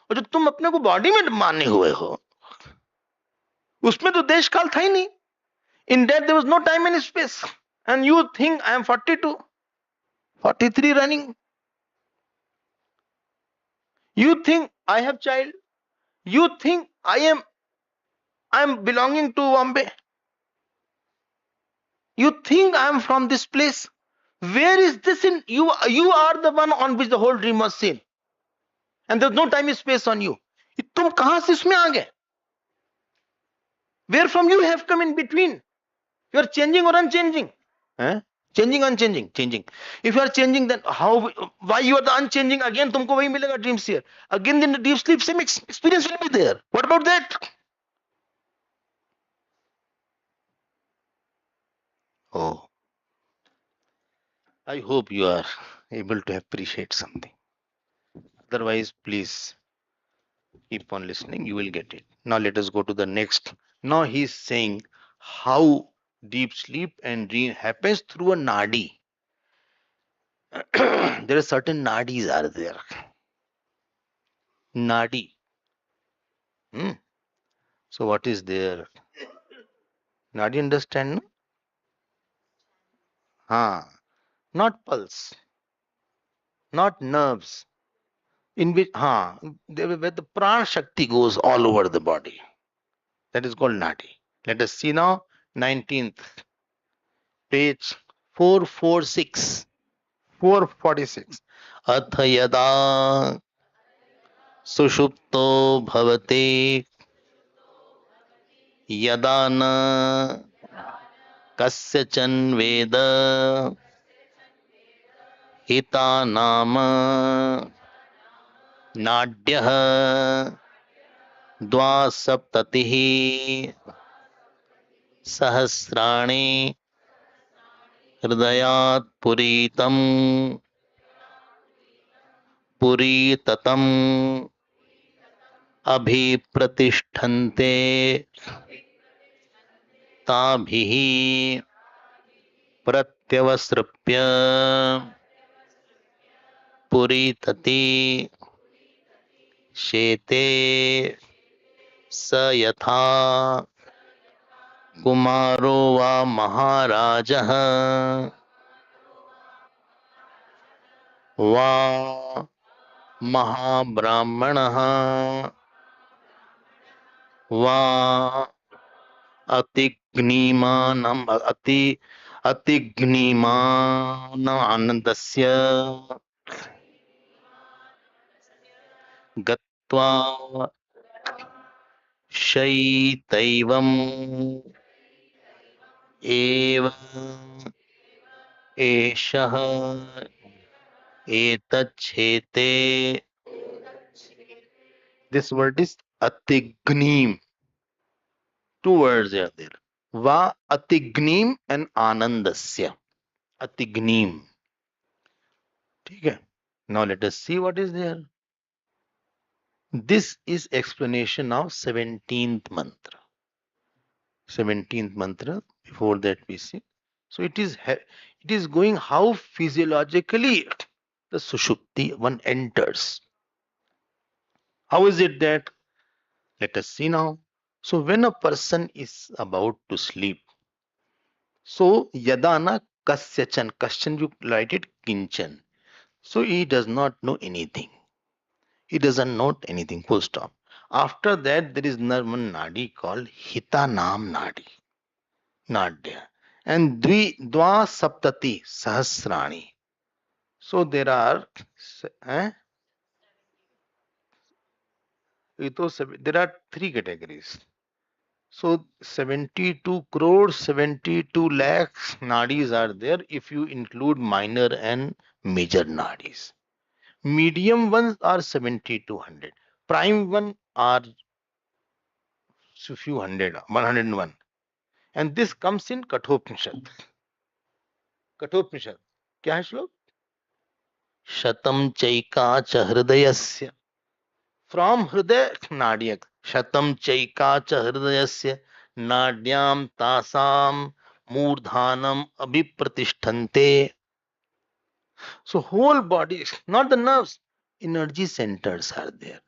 और जो तुम अपने को बॉडी में माने हुए हो, उसमें तो देश काल था ही नहीं. In that there was no time and space. And you think I am 42, 43 running. You think I have child. You think I am belonging to Bombay. You think I am from this place. Where is this in you? You are the one on which the whole dream was seen. And there's no time and space on you. तुम कहां से इसमें आ गए? Where from you have come in between? You are changing or unchanging? Changing, unchanging, changing. If you are changing, then why you are the unchanging? Again तुमको वही मिलेगा dream seer. Again in the deep sleep, same experience will be there. What about that? Oh, I hope you are able to appreciate something. Otherwise, please keep on listening. You will get it. Now let us go to the next. Now he is saying how deep sleep and dream happens through a nadi. There are certain nadis are there. Nadi. So what is there? Nadi understand? No? Not pulse, not nerves. In which where the prana shakti goes all over the body. That is called nadi. Let us see now 19th page 446. 446. अथ यदा सुषुप्तो भवते यदा न कस्यचन वेद हिता नाम नाड्यः द्वासप्ततिः सहस्राणि हृदयात् पुरीततम् अभिप्रतिष्ठन्ते ताभिः प्रत्यवसृप्य पुरीतति शेते स यथा कुमारो वा महाराजः वा महाब्राह्मणः वा अतिग्निमानन्दस्य गत्वा शयितैवम् एव एषः एतच्छेते. This word is atignim. Two words are there. Va atignim and anandasya. Atignim. Okay. Now let us see what is there. This is explanation of 17th mantra. 17th mantra. Before that we see. So it is going how physiologically the sushupti one enters. How is it that? Let us see now. So when a person is about to sleep, so yadana kasyachan, kasyan you write it kinchan. So he does not know anything. He doesn't know anything. Full stop. After that, there is one nadi called hitanam nadi. Not there. And dva saptati sahasrani. So there are eh, there are three categories. So 72 crores, 72 lakhs nadis are there if you include minor and major nadis. Medium ones are 7200. Prime one are few hundred, 101. And this comes in Kathopanishad. Kathopanishad. क्या है श्लोक? शतम चैका च हृदयस्य. From हृदय नाड्यक. शतम चैका च हृदयस्य नाड्याम तासाम मूर्धानम अभिप्रतिष्ठन्ते. So whole body, not the nerves, energy centers are there.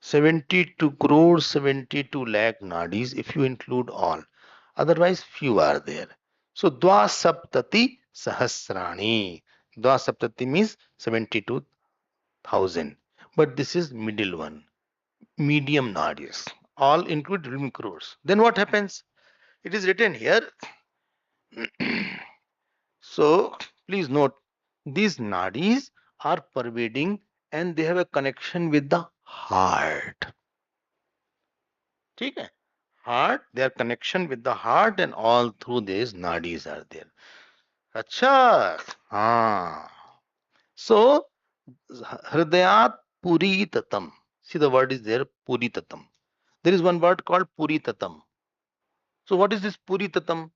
72 crores, 72 lakh nadis if you include all. Otherwise, few are there. So, Dwa Saptati Sahasrani. Dwa Saptati means 72,000. But this is middle one. Medium nadis. All include 11 crores. Then what happens? It is written here. So, please note, these nadis are pervading and they have a connection with the heart. ठीक है? Heart, their connection with the heart and all through these nadis are there. Acha. Ah. So, hridayat puritatam. See the word is there, puritatam. There is one word called puritatam. So, what is this puritatam?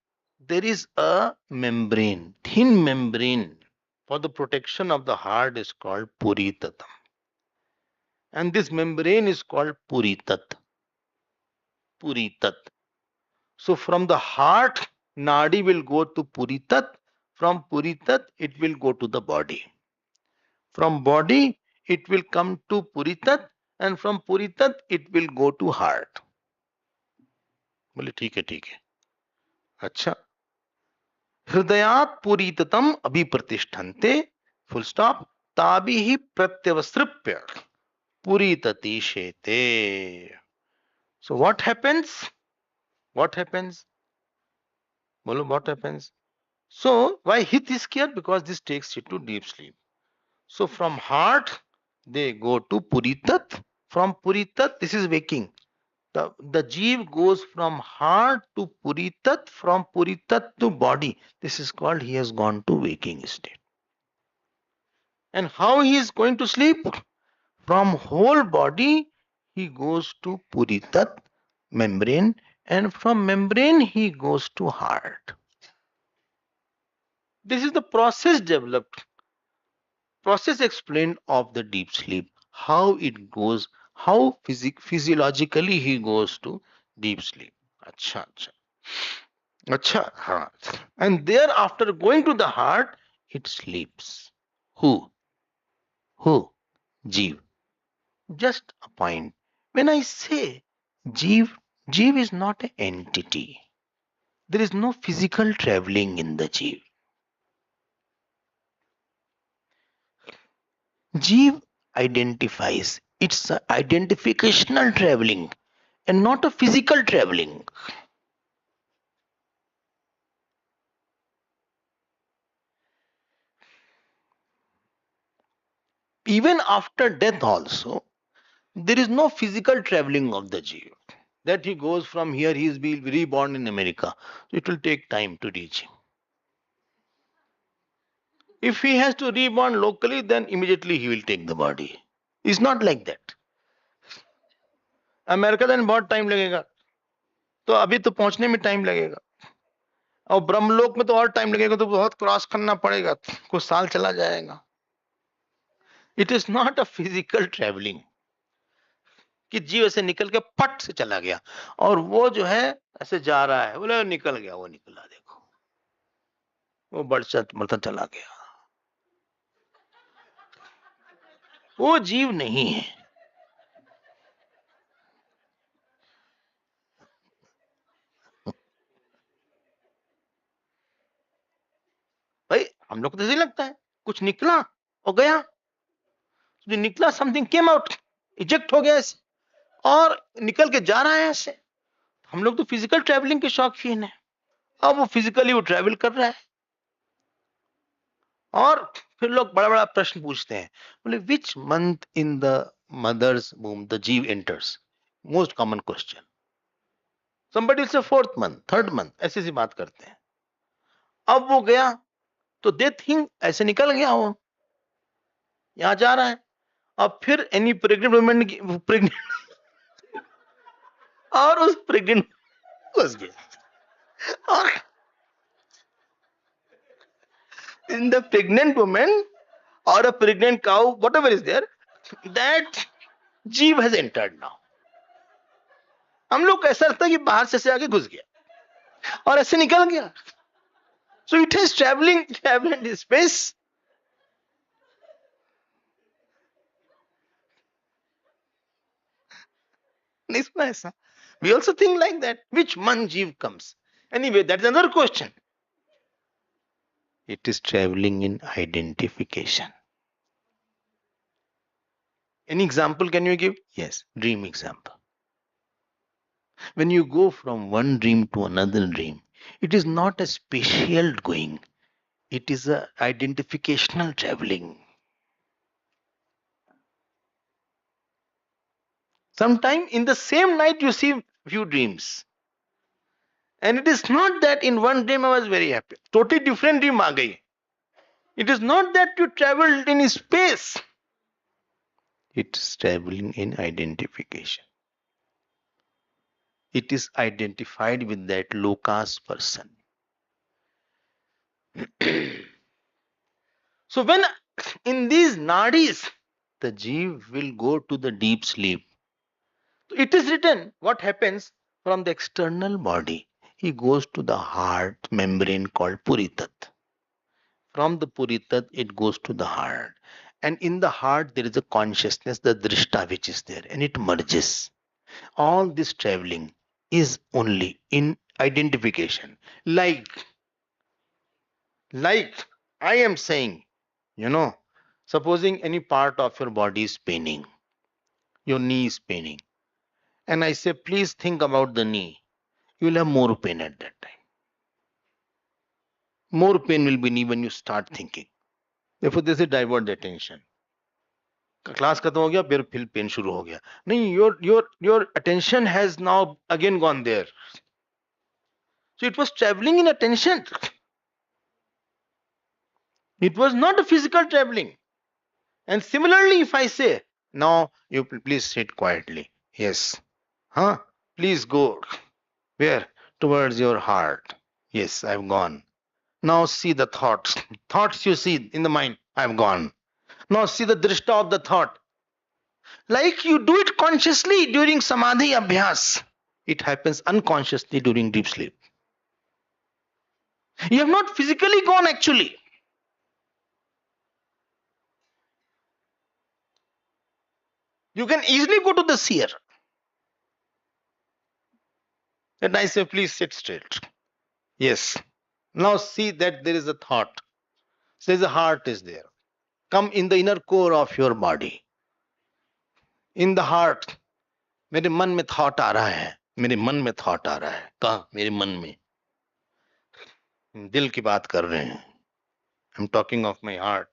There is a membrane, thin membrane for the protection of the heart is called puritatam. And this membrane is called puritat. Puritat. So from the heart, Nadi will go to Puritat. From Puritat, it will go to the body. From body, it will come to Puritat. And from Puritat, it will go to heart. बोले ठीक है ठीक है. अच्छा. हृदयात पुरीततम अभिप्रतिष्ठन्ते. Full stop. ताभिः प्रत्यवसृप्य पुरीतति शेते. So what happens? What happens? बोलो what happens? So why hit is here? Because this takes you to deep sleep. So from heart, they go to Puritat. From Puritat, this is waking. The Jeev goes from heart to Puritat, from Puritat to body. This is called he has gone to waking state. And how he is going to sleep? From whole body, he goes to Puritat membrane, and from membrane, he goes to heart. This is the process developed. Process explained of the deep sleep, how it goes, how physiologically he goes to deep sleep. Acha, acha. Acha, हाँ. And thereafter going to the heart, it sleeps. Who? Who? Jeev. Just a point. When I say Jeev, Jeev is not an entity. There is no physical traveling in the Jeev. Jeev identifies. It's an identificational traveling and not a physical traveling. Even after death also, there is no physical traveling of the Jeev. That he goes from here, he is be reborn in America. It will take time to reach him. If he has to reborn locally, then immediately he will take the body. It's not like that. America then बहुत time लगेगा तो अभी तो पहुंचने में time लगेगा और ब्रह्मलोक में तो और टाइम लगेगा, तो बहुत क्रॉस करना पड़ेगा, कुछ साल चला जाएगा. It is not a physical travelling कि जीव ऐसे निकल के पट से चला गया और वो जो है ऐसे जा रहा है, बोले निकल गया, वो निकला, देखो वो बढ़ता बढ़ता चला गया. वो जीव नहीं है. भाई हम लोग को तो ऐसे ही लगता है कुछ निकला और गया, जो निकला समथिंग केम आउट, इजेक्ट हो गया ऐसे और निकल के जा रहा है ऐसे. हम लोग तो फिजिकल ट्रैवलिंग के शौकीन है. अब वो फिजिकली वो ट्रैवल कर रहा है और फिर लोग बड़ा बड़ा प्रश्न पूछते हैं, बोले which month in the mother's womb the जीव enters, most common question. somebody will say fourth month, third month, ऐसी सी बात करते हैं. अब वो गया तो दे थिंक ऐसे निकल गया, वो यहां जा रहा है. अब फिर एनी प्रेग्नेंट वुमेन प्रेग्नेंट और उस प्रेग्नेंट घुस गया और in the pregnant woman or a pregnant cow, whatever is there, that जीव has entered now. हम लोग को ऐसा लगता है कि बाहर से आके घुस गया और ऐसे निकल गया. So it is traveling in space. नहीं सुना ऐसा. We also think like that. Which month जीव comes? Anyway, that's another question. It is traveling in identification. Any example can you give? Yes, dream example. When you go from one dream to another dream, it is not a spatial going, it is a identificational traveling. Sometime in the same night you see few dreams, and it is not that in one dream I was very happy, totally different dream aa gayi. It is not that you traveled in space, it is traveling in identification. It is identified with that loka's person. So when in these nadis the jeev will go to the deep sleep, it is written what happens from the external body. He goes to the heart membrane called puritat. From the puritat it goes to the heart, and in the heart there is a consciousness, the drishta, which is there, and it merges. All this traveling is only in identification. Like I am saying, supposing any part of your body is paining, your knee is paining, and I say, please think about the knee, you will have more pain at that time. More pain will be knee when you start thinking. Therefore, this is divert the attention. Class खत्म हो गया फिर pen शुरू हो गया. नहीं, your attention has now again gone there. So it was traveling in attention. It was not a physical traveling. And similarly, if I say, now you please sit quietly. Yes. Huh? Please go. Where? Towards your heart. Yes, I've gone. Now see the thoughts. Thoughts you see in the mind, I've gone. Now see the drishta of the thought. Like you do it consciously during samadhi abhyas. It happens unconsciously during deep sleep. You have not physically gone actually. You can easily go to the seer. And I say, please sit straight. Yes. Now see that there is a thought. Says the heart is there. Come in the inner core of your body. In the heart. मेरे मन में thought आ रहा है, मेरे मन में thought आ रहा है. कहाँ? मेरे मन में. दिल की बात कर रहे हैं. I'm talking of my heart.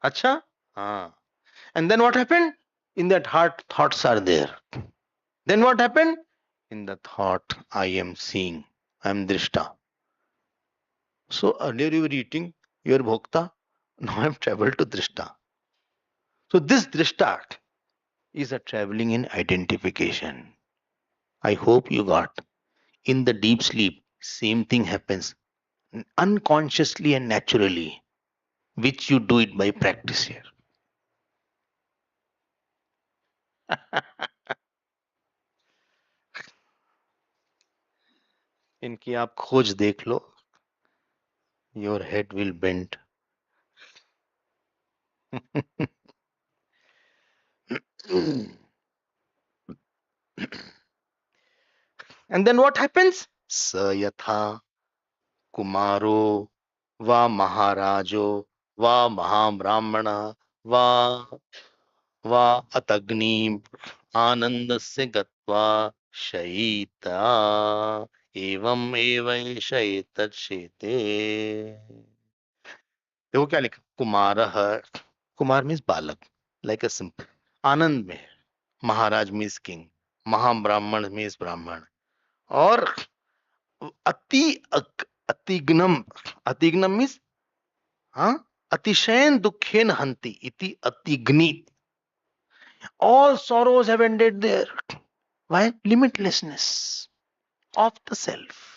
अच्छा? हाँ. And then what happened? In that heart, thoughts are there. Then what happened? In the thought, I am seeing. I am drishta. So earlier you were eating, you were bhokta. Now I have traveled to drishta. So this drishta is a traveling in identification. I hope you got. In the deep sleep, same thing happens unconsciously and naturally, which you do it by practice here. इनकी आप खोज देख लो, your head will bend. And then what happens? Sayatha Kumaro Va Maharajo Va Mahabrahmana Va Va Atagnim Anandasya Gatva Shaita Evam Eva Shaitat Shete. देखो क्या लिखा, Kumar, Kumar means बालक, like a simple, आनंद में, महाराज means king, महाब्राह्मण means ब्राह्मण, और अति अतिग्नम, अतिग्नम means, हाँ, अतिशयन दुखेन हंति इति अतिग्नि, all sorrows have ended there. Why? Limitlessness of the self.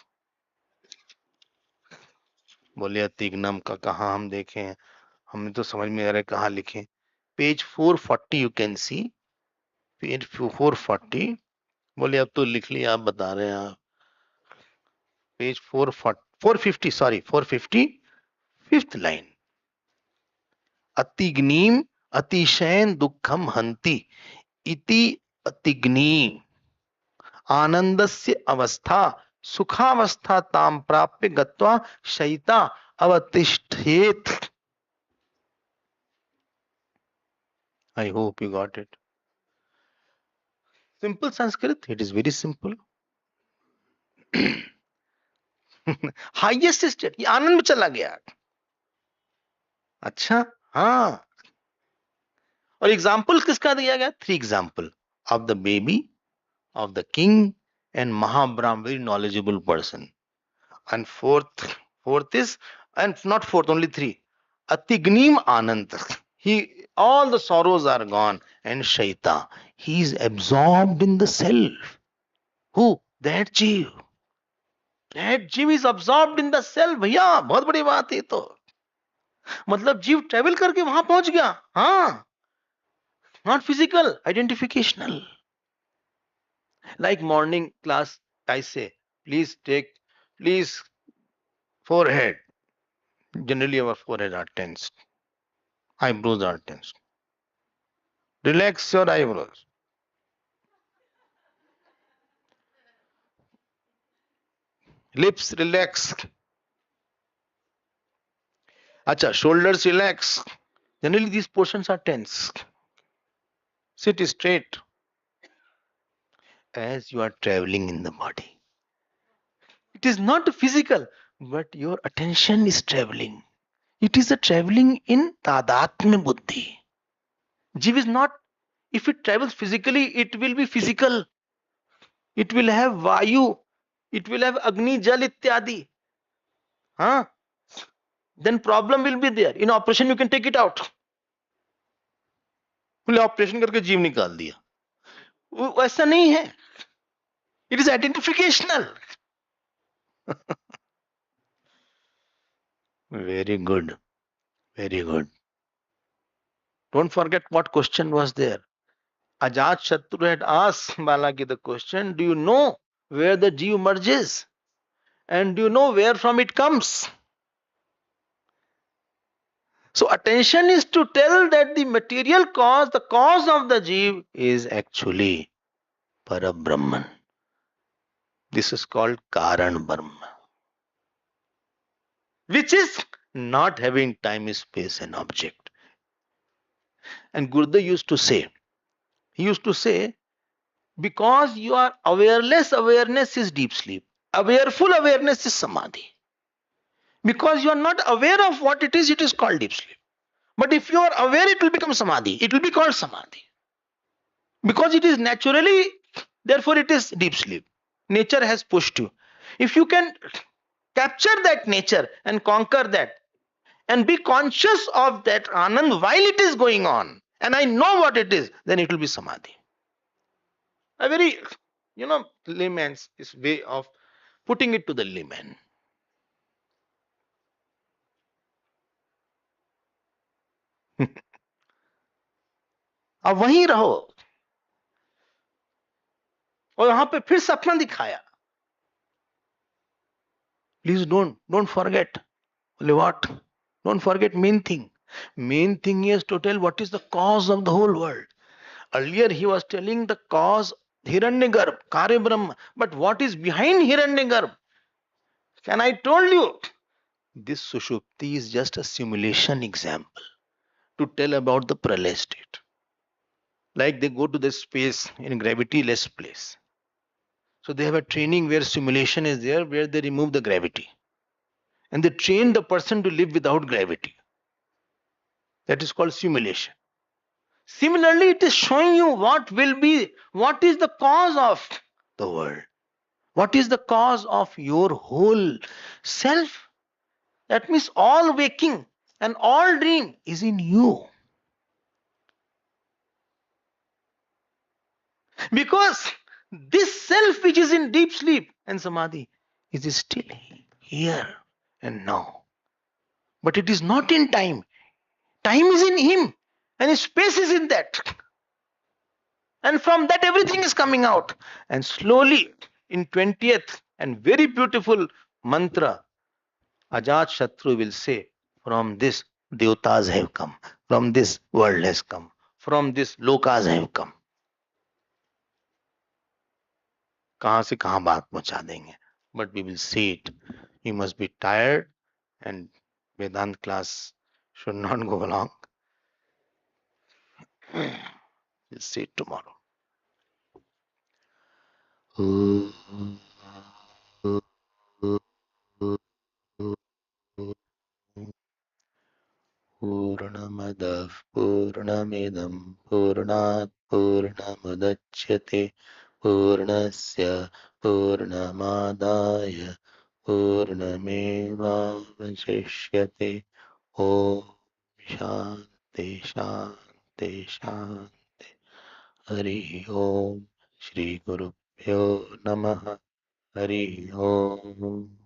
बोले अतिग्नम का कहा हम देखें, हमें तो समझ में आ रहा है कहाँ लिखें. Page 440 you can see, page 440. बोले अब तो लिख लिया, आप बता रहे हैं आप. Page 450, sorry 450, fifth line. अतिग्नीम अतिशयन दुखम हंति इति अतिग्नी आनंदस्य अवस्था सुखावस्था ताम प्राप्य गत्वा शयिता अवतिष्ठेत. I hope you got it. Simple Sanskrit, it is very simple. Highest state, ये आनंद में चला गया. अच्छा, हाँ. और एग्जाम्पल किसका दिया गया? 3 example of the baby, of the king, and Mahabrahm, very knowledgeable person. And fourth is, and not fourth, only 3. Atignim Anand. All the sorrows are gone. And Shaita, he is absorbed in the self. Who? That Jeev. That Jeev is absorbed in the self. भैया बहुत बड़ी बात है तो. मतलब जीव travel करके वहां पहुंच गया. हाँ. Not physical, identificational. Like morning class, I say, please, forehead. Generally, our forehead are tensed. Eyebrows are tensed. Relax your eyebrows. Lips relax. Acha, shoulders relax. Generally, these portions are tense. Sit straight. As you are traveling in the body, it is not physical, but your attention is traveling. It is a traveling in tadatmya buddhi. Jiv is not, if it travels physically, it will be physical. It will have vayu, it will have agni, jal ityadi. Huh? Then problem will be there. In operation you can take it out. बोले operation करके जीव निकाल दिया, वैसा नहीं है. It is identificational. Very good. Very good. Don't forget what question was there. Ajat Shatru had asked Balaki the question, do you know where the Jeev merges? And do you know where from it comes? So attention is to tell that the material cause, the cause of the Jeev is actually Parabrahman. This is called Karan Brahma, which is not having time, space and object. And Gurudev used to say, because you are awareless, awareness is deep sleep. Awareful awareness is samadhi. Because you are not aware of what it is called deep sleep. But if you are aware, it will become samadhi. It will be called samadhi. Because it is naturally, therefore it is deep sleep. Nature has pushed you. If you can capture that nature and conquer that and be conscious of that anand while it is going on and I know what it is, then it will be samadhi. A very, layman's way of putting it to the layman. अब वहीं रहो, और यहां पे फिर सपना दिखाया. Please don't forget. What? Don't forget main thing. Main thing is to tell what is the cause of the whole world. Earlier he was telling the cause, Hiranyagarbh, Karya Brahma. But what is behind Hiranyagarbh? Can I told you? This Sushupti is just a simulation example to tell about the pralaya state. Like they go to the space in gravity-less place. So they have a training where simulation is there, where they remove the gravity. And they train the person to live without gravity. That is called simulation. Similarly, it is showing you what is the cause of the world. What is the cause of your whole self? That means all waking and all dream is in you. Because this self which is in deep sleep and samadhi is still here and now. But it is not in time. Time is in him and his space is in that. And from that everything is coming out. And slowly in 20th and very beautiful mantra, Ajat Shatru will say, from this Devatas have come, from this world has come, from this Lokas have come. कहां से कहां बात पहुंचा देंगे. But we will see it. You must be tired and Vedant class should not go long. We'll see it tomorrow. पूर्णमदः पूर्णमिदं पूर्णात् पूर्णमुदच्यते पूर्णस्य पूर्णमादाय पूर्णमेवावशिष्यते. ॐ शान्ति शान्ति शान्ति. हरिः ओम्. श्री गुरुभ्यो नमः. हरिः ओम्.